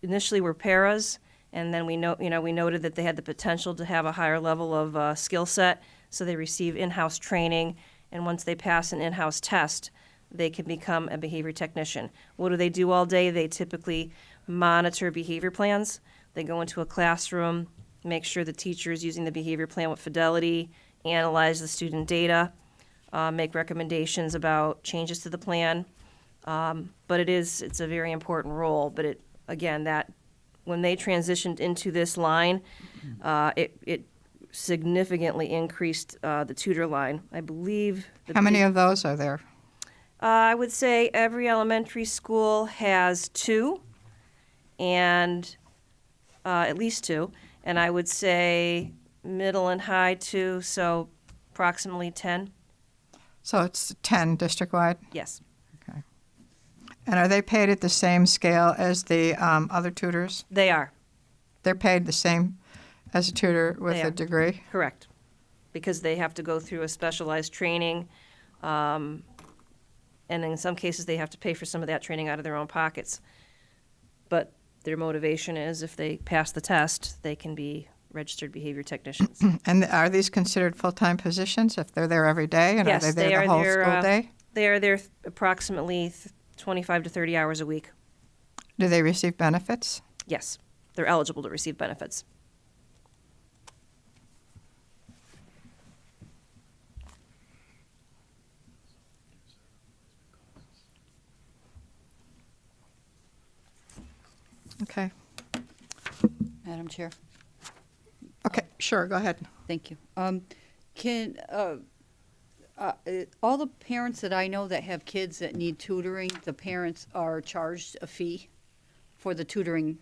initially were paras, and then we noted that they had the potential to have a higher level of skill set, so they receive in-house training, and once they pass an in-house test, they can become a behavior technician. What do they do all day? They typically monitor behavior plans. They go into a classroom, make sure the teacher is using the behavior plan with fidelity, analyze the student data, make recommendations about changes to the plan. But it's a very important role. But when they transitioned into this line, it significantly increased the tutor line. I believe. How many of those are there? I would say every elementary school has 2, and at least 2. And I would say middle and high 2, so approximately 10. So it's 10 district-wide? Yes. Okay. And are they paid at the same scale as the other tutors? They are. They're paid the same as a tutor with They a are. degree? Correct. Because they have to go through a specialized training, and in some cases they have to pay for some of that training out of their own pockets. But their motivation is if they pass the test, they can be registered behavior technicians. And are these considered full-time positions if they're there every day? And Yes, are they there the whole school day? They are there approximately 25 to 30 hours a week. Do they receive benefits? Yes, they're eligible to receive benefits. Okay. Madam Chair, Okay, sure, go ahead. thank you. Can all the parents that I know that have kids that need tutoring, the parents are charged a fee for the tutoring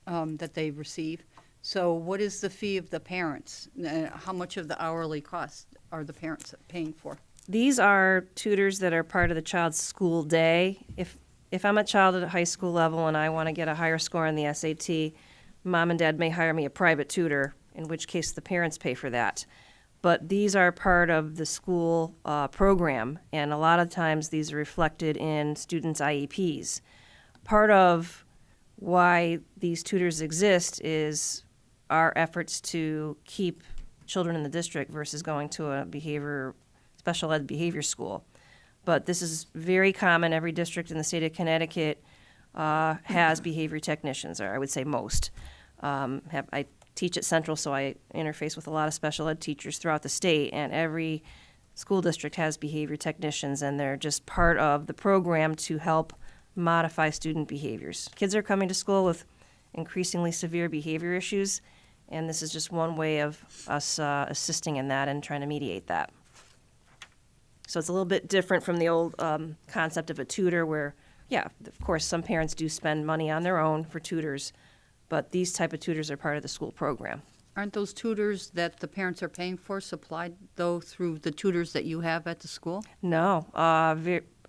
that they receive. So what is the fee of the parents? How much of the hourly cost are the parents paying for? These are tutors that are part of the child's school day. If I'm a child at a high school level and I want to get a higher score on the SAT, mom and dad may hire me a private tutor, in which case the parents pay for that. But these are part of the school program, and a lot of times these are reflected in students' IEPs. Part of why these tutors exist is our efforts to keep children in the district versus going to a special ed behavior school. But this is very common. Every district in the state of Connecticut has behavior technicians, or I would say most. I teach at Central, so I interface with a lot of special ed teachers throughout the state, and every school district has behavior technicians, and they're just part of the program to help modify student behaviors. Kids are coming to school with increasingly severe behavior issues, and this is just one way of us assisting in that and trying to mediate that. So it's a little bit different from the old concept of a tutor where, yeah, of course, some parents do spend money on their own for tutors, but these type of tutors are part of the school program. Aren't those tutors that the parents are paying for supplied, though, through the tutors that you have at the school? No,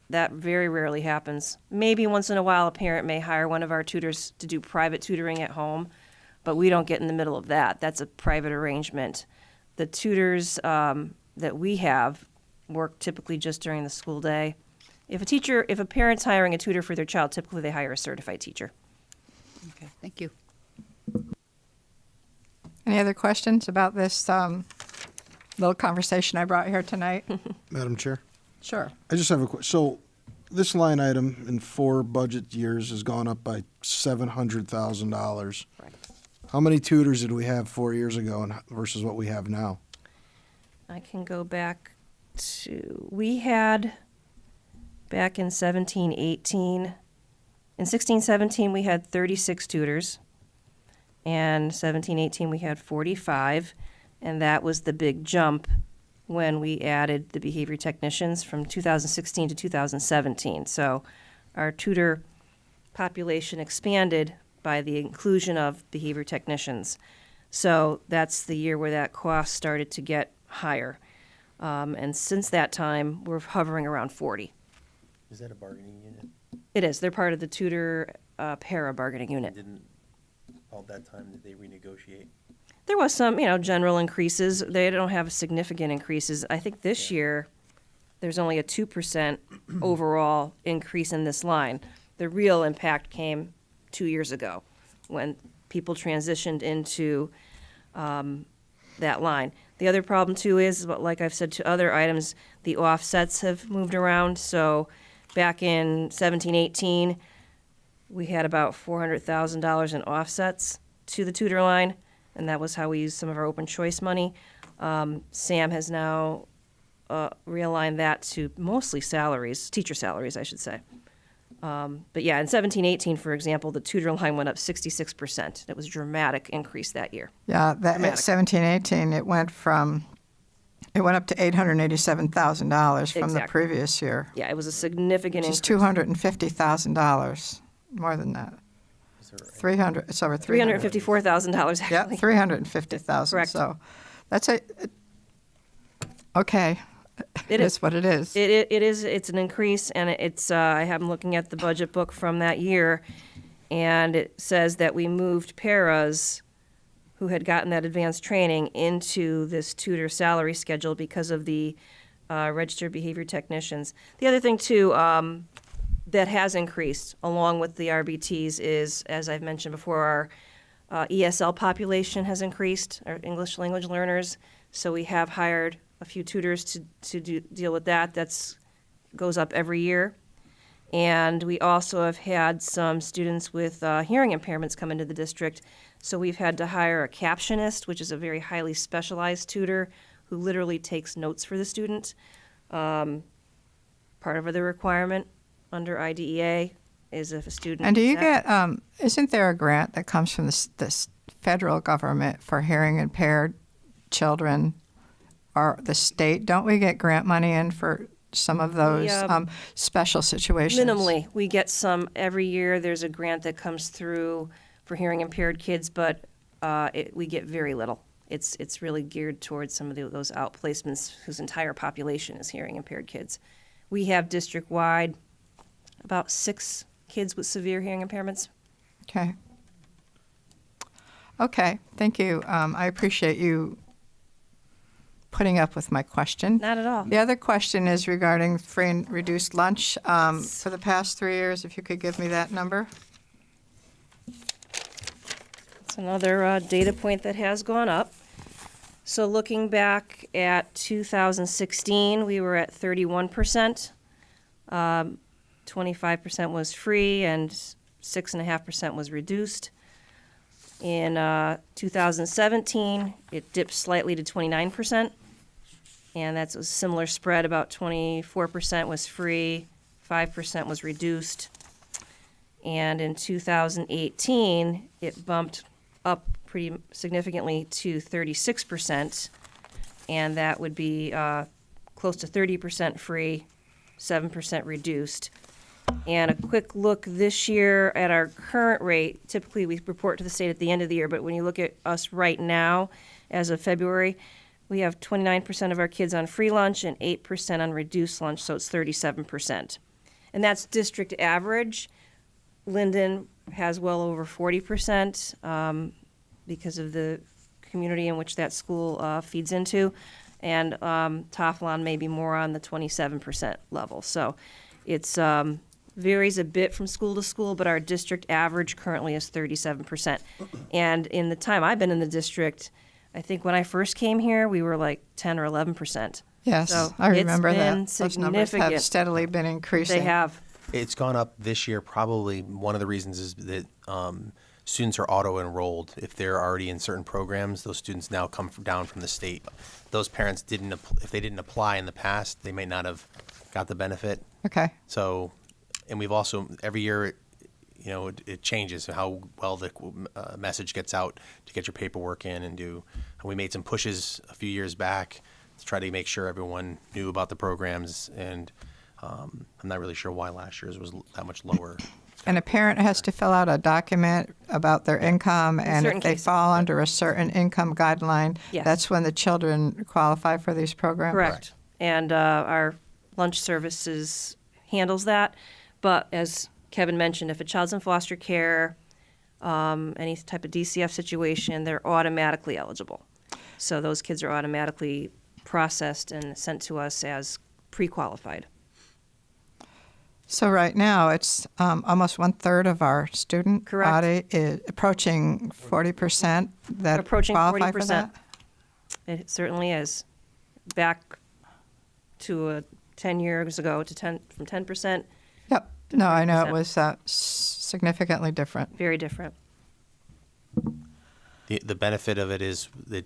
that very rarely happens. Maybe once in a while a parent may hire one of our tutors to do private tutoring at home, but we don't get in the middle of that. That's a private arrangement. The tutors that we have work typically just during the school day. If a parent's hiring a tutor for their child, typically they hire a certified teacher. Okay, thank you. Any other questions about this little conversation I brought here tonight? Madam Chair, Sure. I just have a question. So this line item in 4 budget years has gone up by $700,000. Right. How many tutors did we have 4 years ago versus what we have now? I can go back to, we had back in 17-18, in 16-17 we had 36 tutors, and 17-18 we had 45, and that was the big jump when we added the behavior technicians from 2016 to 2017. So our tutor population expanded by the inclusion of behavior technicians. So that's the year where that cost started to get higher. And since that time, we're hovering around 40. Is that a bargaining unit? It is. They're part of the tutor para bargaining unit. Didn't all that time did they renegotiate? There was some, general increases. They don't have significant increases. I think this year there's only a 2% overall increase in this line. The real impact came 2 years ago when people transitioned into that line. The other problem too is, like I've said to other items, the offsets have moved around. So back in 17-18, we had about $400,000 in offsets to the tutor line, and that was how we used some of our open choice money. Sam has now realigned that to mostly salaries, teacher salaries, I should say. But yeah, in 17-18, for example, the tutor line went up 66%. It was a dramatic increase that year. Yeah, that at 17-18, it went up to $887,000 from the Exactly. previous year, Yeah, it was a significant which is increase. $250,000, more than that. 300. It's over 300. $354,000 Yeah, actually. 350,000. Correct. So that's okay. It is what it is. It is. It's an increase, and it's. I have looking at the budget book from that year, and it says that we moved paras who had gotten that advanced training into this tutor salary schedule because of the registered behavior technicians. The other thing too that has increased along with the RBTs is, as I've mentioned before, our ESL population has increased, our English language learners. So we have hired a few tutors to deal with that. That's goes up every year. And we also have had some students with hearing impairments come into the district. So we've had to hire a captionist, which is a very highly specialized tutor who literally takes notes for the student. Part of the requirement under IDEA is if a student... And do you get, isn't there a grant that comes from the federal government for hearing impaired children, or the state? Don't we get grant money in for some of those special situations? Minimally. We get some every year. There's a grant that comes through for hearing impaired kids, but we get very little. It's really geared towards some of those outplacements whose entire population is hearing impaired kids. We have district-wide about 6 kids with severe hearing impairments. Okay. Okay, thank you. I appreciate you putting up with my question. Not at all. The other question is regarding free and reduced lunch. For the past 3 years, if you could give me that number. It's another data point that has gone up. So looking back at 2016, we were at 31%. 25% was free and 6.5% was reduced. In 2017, it dipped slightly to 29%, and that's a similar spread. About 24% was free, 5% was reduced. And in 2018, it bumped up pretty significantly to 36%, and that would be close to 30% free, 7% reduced. And a quick look this year at our current rate, typically we report to the state at the end of the year, but when you look at us right now, as of February, we have 29% of our kids on free lunch and 8% on reduced lunch, so it's 37%. And that's district average. Linden has well over 40%. because of the community in which that school feeds into, and Taflon may be more on the 27% level. So it's varies a bit from school to school, but our district average currently is 37%. And in the time I've been in the district, I think when I first came here, we were like 10 or 11%. Yes, So I remember it's been that. Those numbers have significant. steadily been increasing. They have. It's gone up this year. Probably one of the reasons is that students are auto-enrolled. If they're already in certain programs, those students now come down from the state. Those parents didn't, if they didn't apply in the past, they may not have got the benefit. Okay. So, and we've also, every year, it changes how well the message gets out to get your paperwork in and do. We made some pushes a few years back to try to make sure everyone knew about the programs, and I'm not really sure why last year's was that much lower. And a parent has to fill out a document about their income, and certain if they cases. fall under a certain income guideline, Yes. that's when the children qualify for these programs? Correct. And our lunch services handles that. But as Kevin mentioned, if a child's in foster care, any type of DCF situation, they're automatically eligible. So those kids are automatically processed and sent to us as pre-qualified. So right now, it's almost 1/3 of our student Correct. body is approaching 40% that Approaching qualify 40%. for that? It certainly is. Back to 10 years ago, from 10%, Yep. No, I know it 30%. was significantly different. very different. The benefit of it is that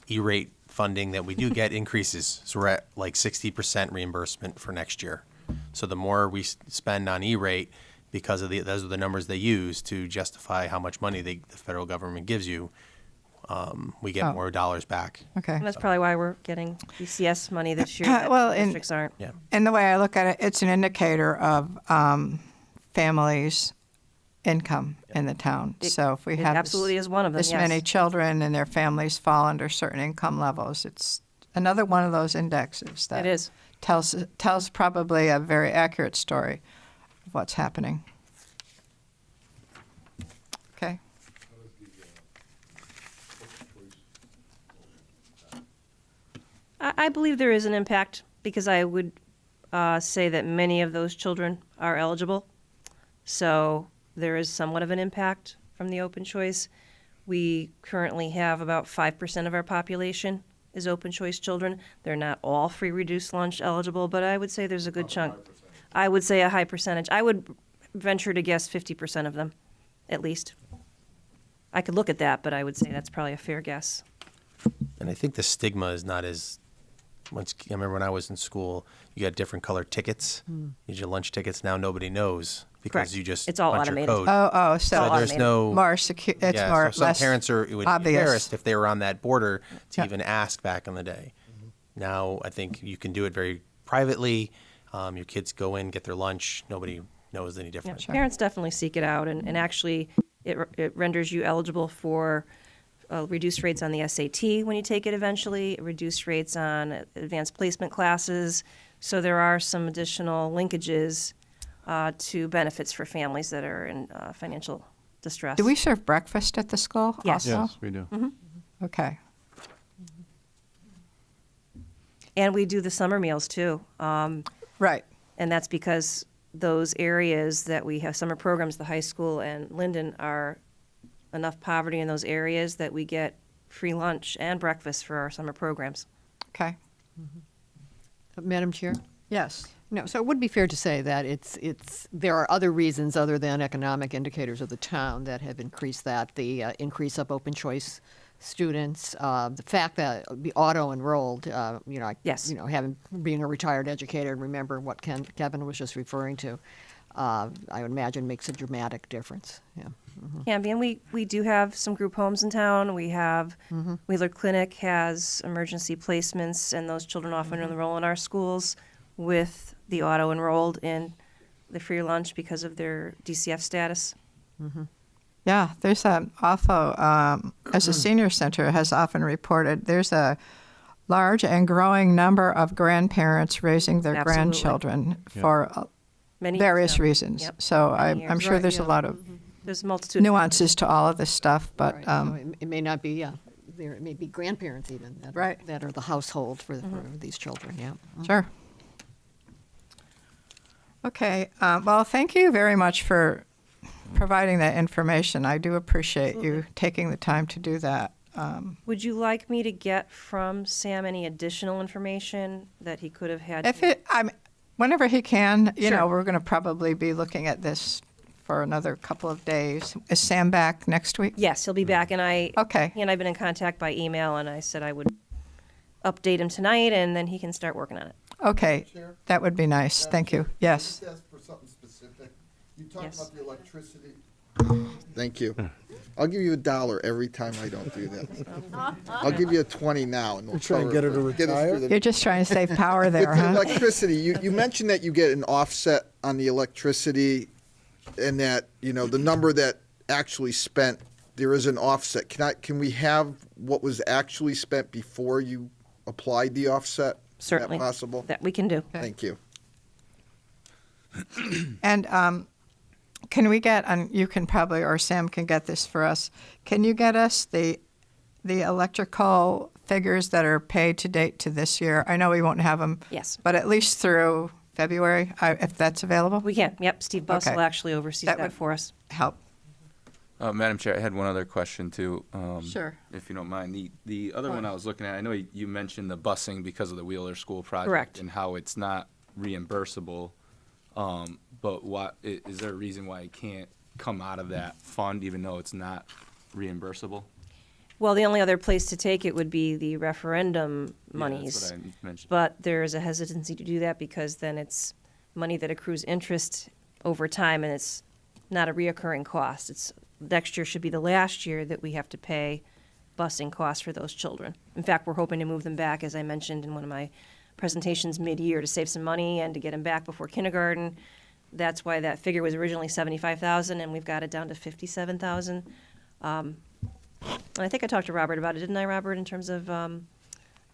E-rate funding that we do get increases. So we're at like 60% reimbursement for next year. So the more we spend on E-rate, because of those are the numbers they use to justify how much money the federal government gives you, we get more dollars back. Okay. And that's probably why we're getting DCS money this year that Well, districts aren't. Yeah. And the way I look at it, it's an indicator of families' income in the town. So if we It have absolutely is one of them, this yes. many children and their families fall under certain income levels, it's another one of those indexes that It is. tells probably a very accurate story of what's happening. Okay. I believe there is an impact because I would say that many of those children are eligible. So there is somewhat of an impact from the open choice. We currently have about 5% of our population is open choice children. They're not all free reduced lunch eligible, but I would say there's a good chunk. I would say a high percentage. I would venture to guess 50% of them, at least. I could look at that, but I would say that's probably a fair guess. And I think the stigma is not as I remember when I was in school, you got different colored tickets. You had your lunch tickets. Now nobody knows because Correct. you just It's all punch automated. your code. So So there's automated. no more secure. It's yeah, more so some less parents would be obvious. embarrassed if they were on that border to Yeah. even ask back in the day. Now I think you can do it very privately. Your kids go in, get their lunch. Nobody knows any Yeah, different. parents definitely seek it out, and actually, it renders you eligible for reduced rates on the SAT when you take it eventually, reduced rates on advanced placement classes. So there are some additional linkages to benefits for families that are in financial distress. Do we serve breakfast at the school Yes. also? Yes, we do. Okay. And we do the summer meals too. Right. And that's because those areas that we have summer programs, the high school and Linden, are enough poverty in those areas that we get free lunch and breakfast for our summer programs. Okay. Madam Chair? Yes. No, so it would be fair to say that there are other reasons other than economic indicators of the town that have increased that. The increase of open choice students, the fact that the auto-enrolled, Yes. being a retired educator, remember what Kevin was just referring to, I would imagine makes a dramatic difference. Yeah. Can be, and we do have some group homes in town. We have Wheeler Clinic has emergency placements, and those children often enroll in our schools with the auto-enrolled in the free lunch because of their DCF status. Yeah, there's as a senior center has often reported, there's a large and growing number of grandparents raising their Absolutely. grandchildren for Many various years now. reasons. Yep. So Many I'm years. sure Right, there's a yeah. lot of there's a multitude of nuances to all of this stuff, but Right. So it may not be, yeah, there may be grandparents even that, Right. that are the household for these children, yeah. sure. Okay, well, thank you very much for providing that information. I do appreciate you taking the time to do that. Would you like me to get from Sam any additional information that he could have had? If it, whenever he can, you Sure. know, we're going to probably be looking at this for another couple of days. Is Sam back next week? Yes, he'll be back, and Okay. he and I've been in contact by email, and I said I would update him tonight, and then he can start working on it. Okay, that would be nice. Thank you. Yes. Just ask for something specific. You talked Yes. about the electricity. Thank you. I'll give you $1 every time I don't do that. I'll give you a 20 now, and we'll You're trying to get her to us retire? through the- You're just trying to save power there, With the huh? electricity, you mentioned that you get an offset on the electricity, and that the number that actually spent, there is an offset. Can we have what was actually spent before you applied the offset? Certainly. Is that possible? That we can do. Thank you. And can we get, and you can probably, or Sam can get this for us, can you get us the electrical figures that are paid to date to this year? I know we won't have them. Yes. But at least through February, if that's available? We can. Yep, Steve Buss Okay. will actually oversee That that would- for us. Help. Madam Chair, I had one other question too. Sure. If you don't mind. The other one I was looking at, I know you mentioned the busing because of the Wheeler School project. Correct. And how it's not reimbursable. But is there a reason why it can't come out of that fund even though it's not reimbursable? Well, the only other place to take it would be the referendum monies. Yeah, that's what I mentioned. But there's a hesitancy to do that because then it's money that accrues interest over time, and it's not a reoccurring cost. It's next year should be the last year that we have to pay busing costs for those children. In fact, we're hoping to move them back, as I mentioned in one of my presentations, mid-year to save some money and to get them back before kindergarten. That's why that figure was originally $75,000, and we've got it down to $57,000. And I think I talked to Robert about it, didn't I, Robert, in terms of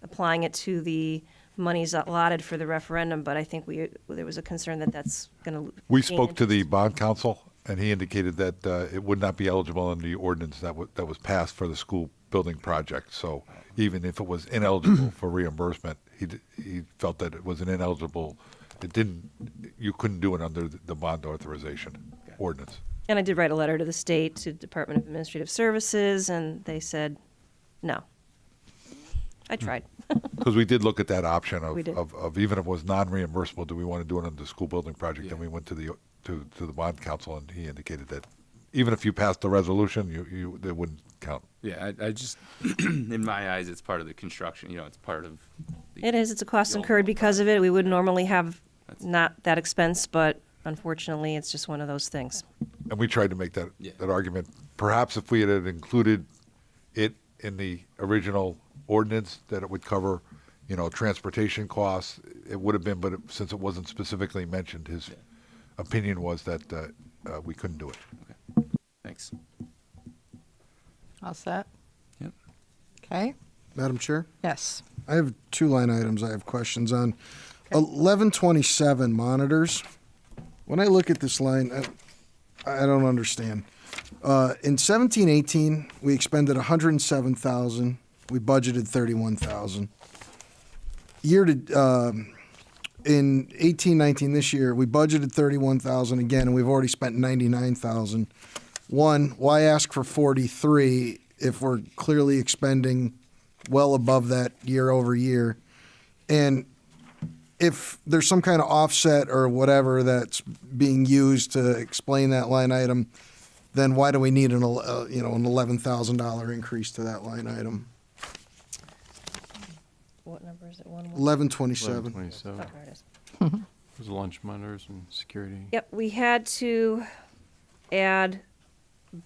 applying it to the monies allotted for the referendum, but I think there was a concern that that's going to. We spoke to the bond council, and he indicated that it would not be eligible under the ordinance that was passed for the school building project. So even if it was ineligible for reimbursement, he felt that it was an ineligible. You couldn't do it under the bond authorization ordinance. And I did write a letter to the state, to Department of Administrative Services, and they said no. I tried. Because we did look at that option We did. of even if it was non-reimbursable, do we want to do it under the school building project? And we went to the bond council, and he indicated that even if you passed the resolution, it wouldn't count. Yeah, I just, in my eyes, it's part of the construction, it's part of. It is. It's a cost incurred because of it. We would normally have not that expense, but unfortunately, it's just one of those things. And we tried to make that argument. Perhaps if we had included it in the original ordinance, that it would cover, transportation costs, it would have been, but since it wasn't specifically mentioned, his opinion was that we couldn't do it. Thanks. All set? Yep. Okay. Madam Chair? Yes. I have 2 line items I have questions on. 1127 monitors. When I look at this line, I don't understand. In 17-18, we expended 107,000. We budgeted 31,000. In 18-19 this year, we budgeted 31,000 again, and we've already spent 99,000. One, why ask for 43 if we're clearly expending well above that year over year? And if there's some kind of offset or whatever that's being used to explain that line item, then why do we need an $11,000 increase to that line item? What number is it? 1127. 1127. Oh, there it is. There's lunch monitors and security. Yep, we had to add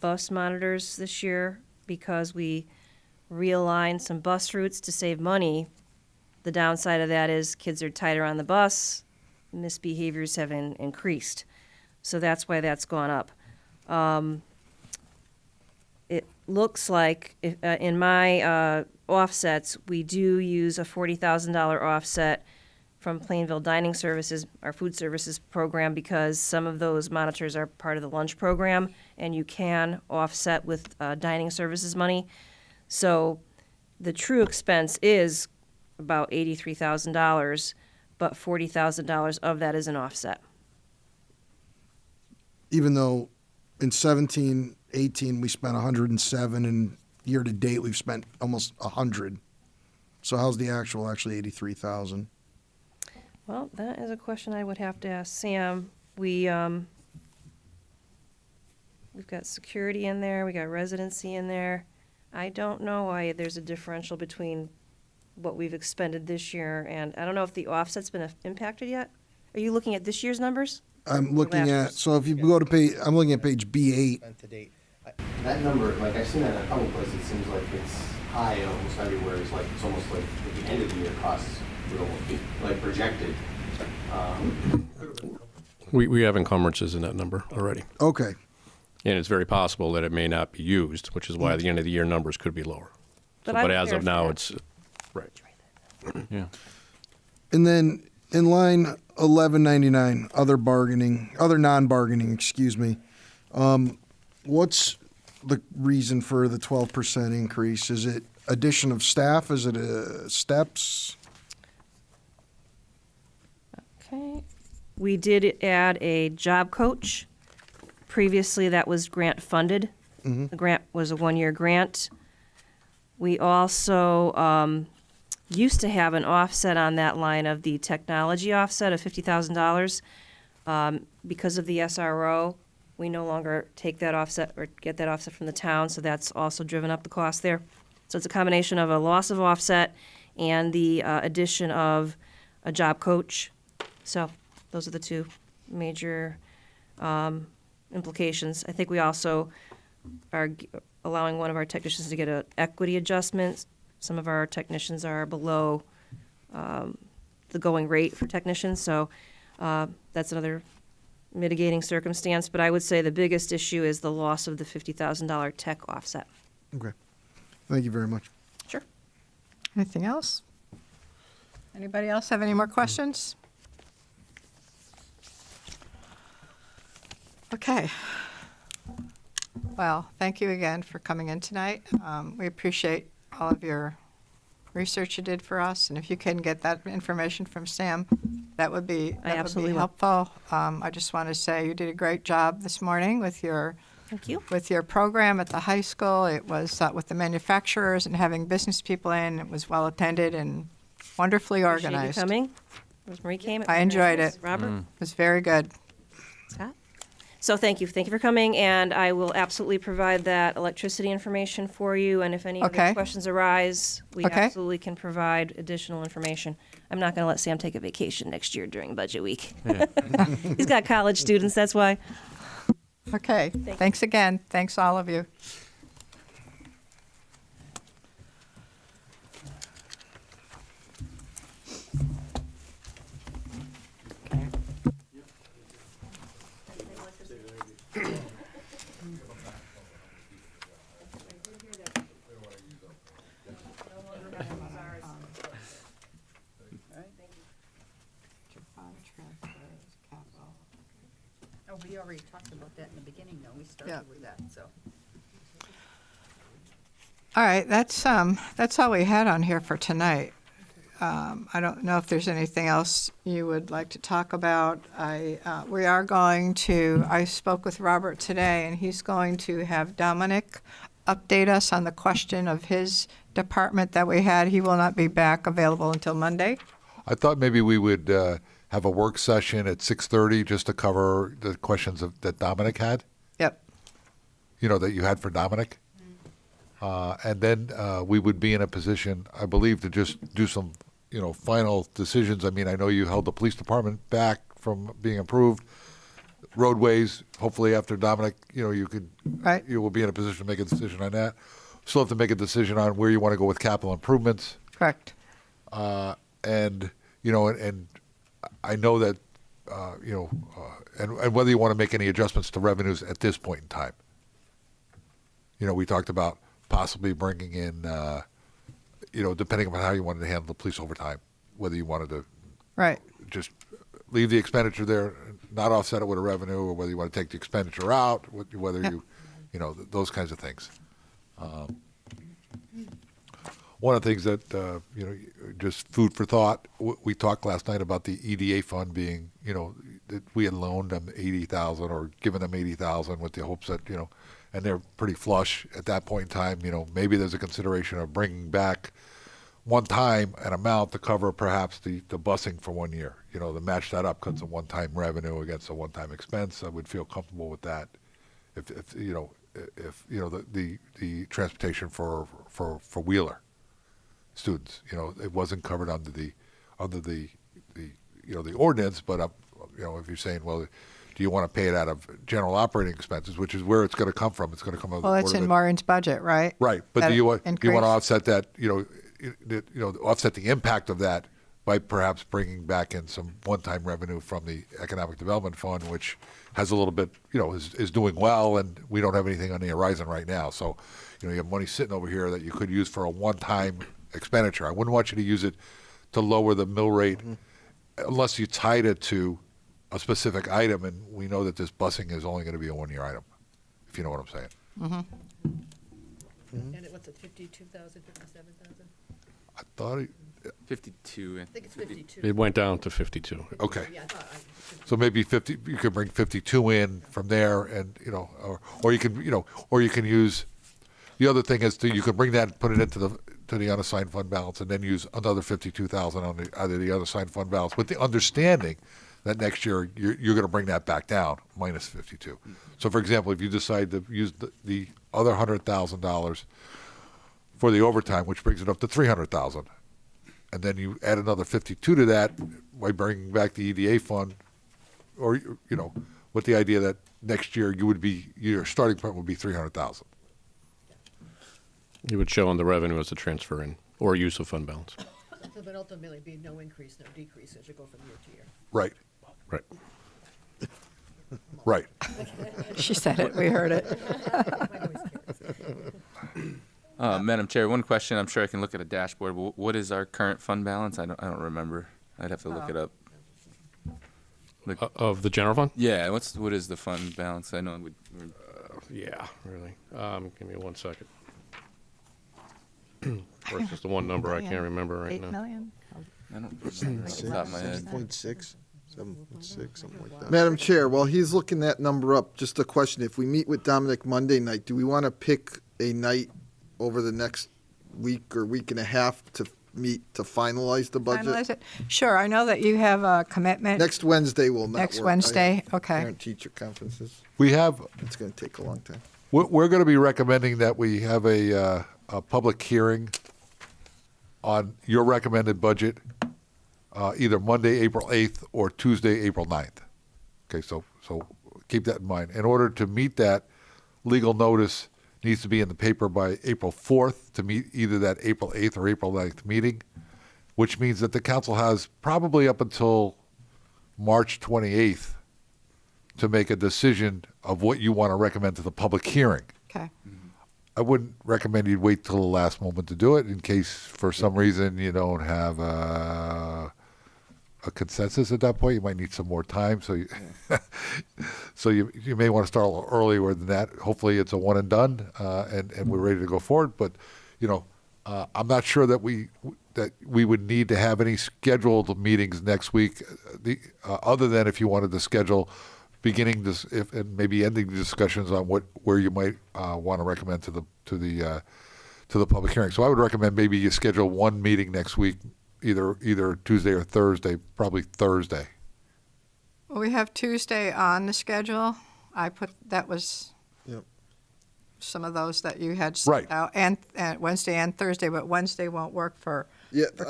bus monitors this year because we realigned some bus routes to save money. The downside of that is kids are tighter on the bus, misbehaviors have increased. So that's why that's gone up. It looks like in my offsets, we do use a $40,000 offset from Plainville Dining Services, our food services program, because some of those monitors are part of the lunch program, and you can offset with dining services money. So the true expense is about $83,000, but $40,000 of that is an offset. Even though in 17, 18, we spent 107, and year to date, we've spent almost 100. So how's the actual actually 83,000? Well, that is a question I would have to ask Sam. We've got security in there, we got residency in there. I don't know why there's a differential between what we've expended this year, and I don't know if the offset's been impacted yet. Are you looking at this year's numbers? I'm looking last at, year's? so if you go to page, I'm looking at page B8. To date. That number, like I've seen that in a couple places, it seems like it's high almost everywhere. It's like, it's almost like at the end of the year costs would almost be like projected. We have encumbrances in that number already. Okay. And it's very possible that it may not be used, which is why the end of the year numbers could be lower. But So, I but would as of verify now, that. it's, right. Yeah. And then in line 1199, other non-bargaining, excuse me. What's the reason for the 12% increase? Is it addition of staff? Is it steps? Okay. We did add a job coach. Previously, that was grant funded. The grant was a one-year grant. We also used to have an offset on that line of the technology offset of $50,000. Because of the SRO, we no longer take that offset or get that offset from the town, so that's also driven up the cost there. So it's a combination of a loss of offset and the addition of a job coach. So those are the two major implications. I think we also are allowing one of our technicians to get an equity adjustment. Some of our technicians are below the going rate for technicians, so that's another mitigating circumstance. But I would say the biggest issue is the loss of the $50,000 tech offset. Okay. Thank you very much. Sure. Anything else? Anybody else have any more questions? Okay. Well, thank you again for coming in tonight. We appreciate all of your research you did for us, and if you can get that information from Sam, that would be absolutely will. helpful. I just want to say you did a great job this morning with your Thank you. with your program at the high school. It was with the manufacturers and having business people in. It was well attended and wonderfully Appreciate you organized. coming. Rosemary came. It was I very enjoyed nice. it. Robert? It was very good. Scott? So thank you for coming, and I will absolutely provide that electricity information for you, and if any Okay. other questions arise, we Okay. absolutely can provide additional information. I'm not gonna let Sam take a vacation next year during budget week. He's got college students, that's why. Okay. Thanks again. Thanks all of you. Okay. Oh, we already talked about that in the beginning, though. We Yeah. started with that, so. All right, that's all we had on here for tonight. I don't know if there's anything else you would like to talk about. I spoke with Robert today, and he's going to have Dominic update us on the question of his department that we had. He will not be back available until Monday. I thought maybe we would have a work session at 6:30 just to cover the questions that Dominic had. Yep. You know, that you had for Dominic. And then we would be in a position, I believe, to just do some, final decisions. I mean, I know you held the police department back from being approved. Roadways, hopefully after Dominic, you will be in a position to make a decision on that. Still have to make a decision on where you want to go with capital improvements. Correct. And I know that, and whether you want to make any adjustments to revenues at this point in time. We talked about possibly bringing in, depending on how you wanted to handle the police overtime, whether you wanted to Right. just leave the expenditure there, not offset it with a revenue, or whether you want to take the expenditure out, whether you know, those kinds of things. One of the things that, you know, just food for thought, we talked last night about the EDA fund being, you know, that we had loaned them 80,000 or given them 80,000 with the hopes that, you know, and they're pretty flush at that point in time. You know, maybe there's a consideration of bringing back one time an amount to cover perhaps the busing for 1 year, you know, to match that up because of one-time revenue against a one-time expense. I would feel comfortable with that if you know, the transportation for Wheeler students, you know, it wasn't covered under the you know, the ordinance, but you know, if you're saying, well, do you want to pay it out of general operating expenses, which is where it's going to come from? It's going to come out of Well, it's in Maureen's budget, right? Right, but That do you want to increase? offset that? You know, offset the impact of that by perhaps bringing back in some one-time revenue from the Economic Development Fund, which has a little bit, you know, is doing well, and we don't have anything on the horizon right now. So, you know, you have money sitting over here that you could use for a one-time expenditure. I wouldn't want you to use it to lower the mill rate unless you tied it to a specific item, and we know that this busing is only going to be a one-year item, if you know what I'm saying. And what's it, 52,000, 57,000? I thought 52. I think it's 52. It went down to 52. okay. Yeah, I thought So maybe 50. You could bring 52 in from there, and you know, or you can, you know, or you can use. The other thing is you can bring that, put it into the unassigned fund balance, and then use another 52,000 on either the unassigned fund balance, with the understanding that next year you're going to bring that back down minus 52. So, for example, if you decide to use the other $100,000 for the overtime, which brings it up to 300,000, and then you add another 52 to that by bringing back the EDA fund, or you know, with the idea that next year your starting point would be 300,000. You would show on the revenue as a transfer in or use of fund balance. So there'd ultimately be no increase, no decrease as you go from year to year. Right. Right. Right. She said it. We heard it. Madam Chair, one question. I'm sure I can look at a dashboard. But what is our current fund balance? I don't remember. I'd have to look it up. Of the general fund? Yeah. What is the fund balance? I know we're Yeah, really. Give me 1 second. Or it's just the one number I can't remember right 8 now. million? I don't remember off the top of my head. 7.6, 7.6, something like that. Madam Chair, while he's looking that number up, just a question. If we meet with Dominic Monday night, do we want to pick a night over the next week or week and a half to meet to finalize the budget? Finalize it? Sure. I know that you have a commitment. Next Wednesday will not Next work. Wednesday? I have Okay. Parent-teacher conferences. We have. It's going to take a long time. We're going to be recommending that we have a public hearing on your recommended budget, either Monday, April 8th, or Tuesday, April 9th. Okay, so keep that in mind. In order to meet that, legal notice needs to be in the paper by April 4th to meet either that April 8th or April 9th meeting, which means that the council has probably up until March 28th to make a decision of what you want to recommend to the public hearing. Okay. I wouldn't recommend you wait till the last moment to do it in case for some reason you don't have a consensus at that point. You might need some more time. So you may want to start a little earlier than that. Hopefully it's a one and done and we're ready to go forward. But, you know, I'm not sure that we would need to have any scheduled meetings next week other than if you wanted to schedule beginning this, and maybe ending the discussions on where you might want to recommend to the public hearing. So I would recommend maybe you schedule one meeting next week, either Tuesday or Thursday, probably Thursday. Well, we have Tuesday on the schedule. That was some of those that you had sent out, and Wednesday and Thursday, but Wednesday won't work for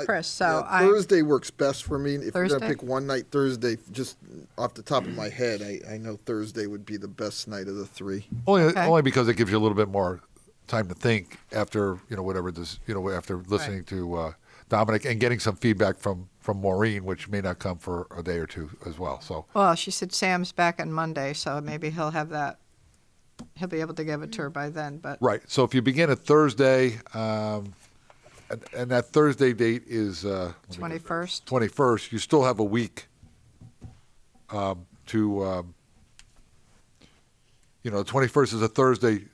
Chris. So Thursday works best for me. If you're Thursday? going to pick one night, Thursday, just off the top of my head, I know Thursday would be the best night of the three. Only because it gives you a little bit more time to think after after listening to Dominic and getting some feedback from Maureen, which may not come for a day or two as well. So well, she said Sam's back on Monday, so maybe he'll have that. He'll be able to give it to her by then. But right. So if you begin at Thursday, and that Thursday date is 21st. 21st. You still have a week you know, 21st is a Thursday.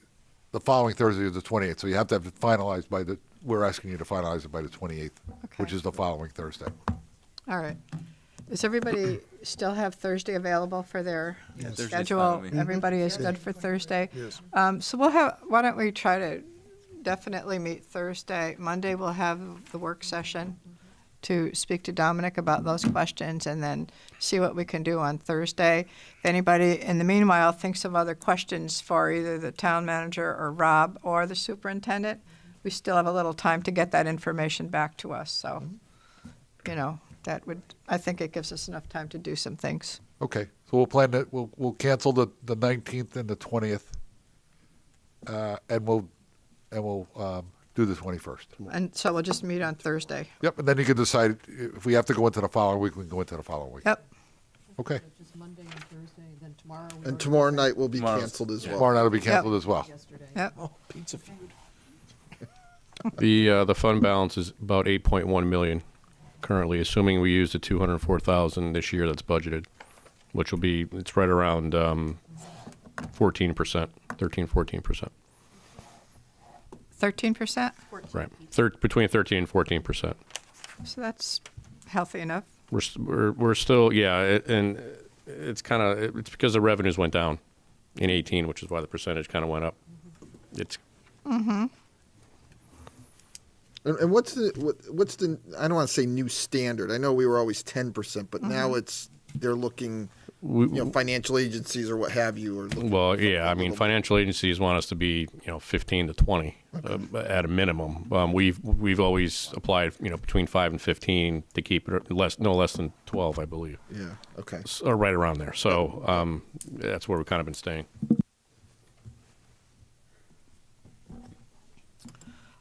The following Thursday is the 28th. So you have to have it finalized by we're asking you to finalize it by the 28th, which is the following Thursday. All right. Does everybody still have Thursday available for their Thursday's schedule? fine with me. Everybody is good for Thursday? Yes. So why don't we try to definitely meet Thursday. Monday we'll have the work session to speak to Dominic about those questions and then see what we can do on Thursday. If anybody in the meanwhile thinks of other questions for either the town manager or Rob or the superintendent, we still have a little time to get that information back to us. So, you know, I think it gives us enough time to do some things. Okay, so we'll plan that. We'll cancel the 19th and the 20th, and we'll do the 21st. And so we'll just meet on Thursday. Yep, and then you can decide if we have to go into the following week. We can go into the following week. Yep. Okay. Just Monday and Thursday, then tomorrow. And tomorrow night will be canceled as well. Tomorrow night will be canceled as well. Yep. Oh, pizza food. The fund balance is about 8.1 million currently, assuming we use the 204,000 this year that's budgeted, which will be, it's right around 14%, 13-14%. 13%? Right. Between 13 and 14%. So that's healthy enough. We're still, yeah, and it's kind of, it's because the revenues went down in 18, which is why the percentage kind of went up. It's Mm-hmm. And what's the I don't want to say new standard. I know we were always 10%, but now they're looking, financial agencies or what have you are looking. well, yeah. I mean, financial agencies want us to be, 15 to 20 at a minimum. We've always applied, between 5 and 15 to keep it no less than 12, I believe. Yeah. Okay. Or right around there. So that's where we've kind of been staying.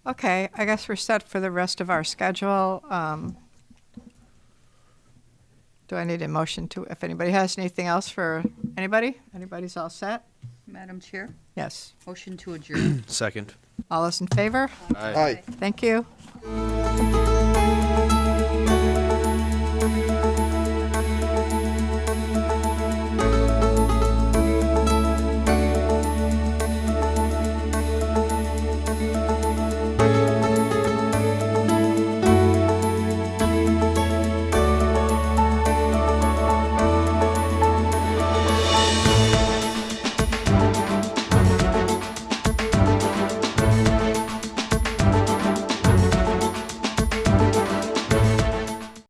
Okay, I guess we're set for the rest of our schedule. Do I need a motion to, if anybody has anything else for anybody? Anybody's all set? Madam Chair, Yes. motion to adjourn. Second. All those in favor? Aye. Thank you.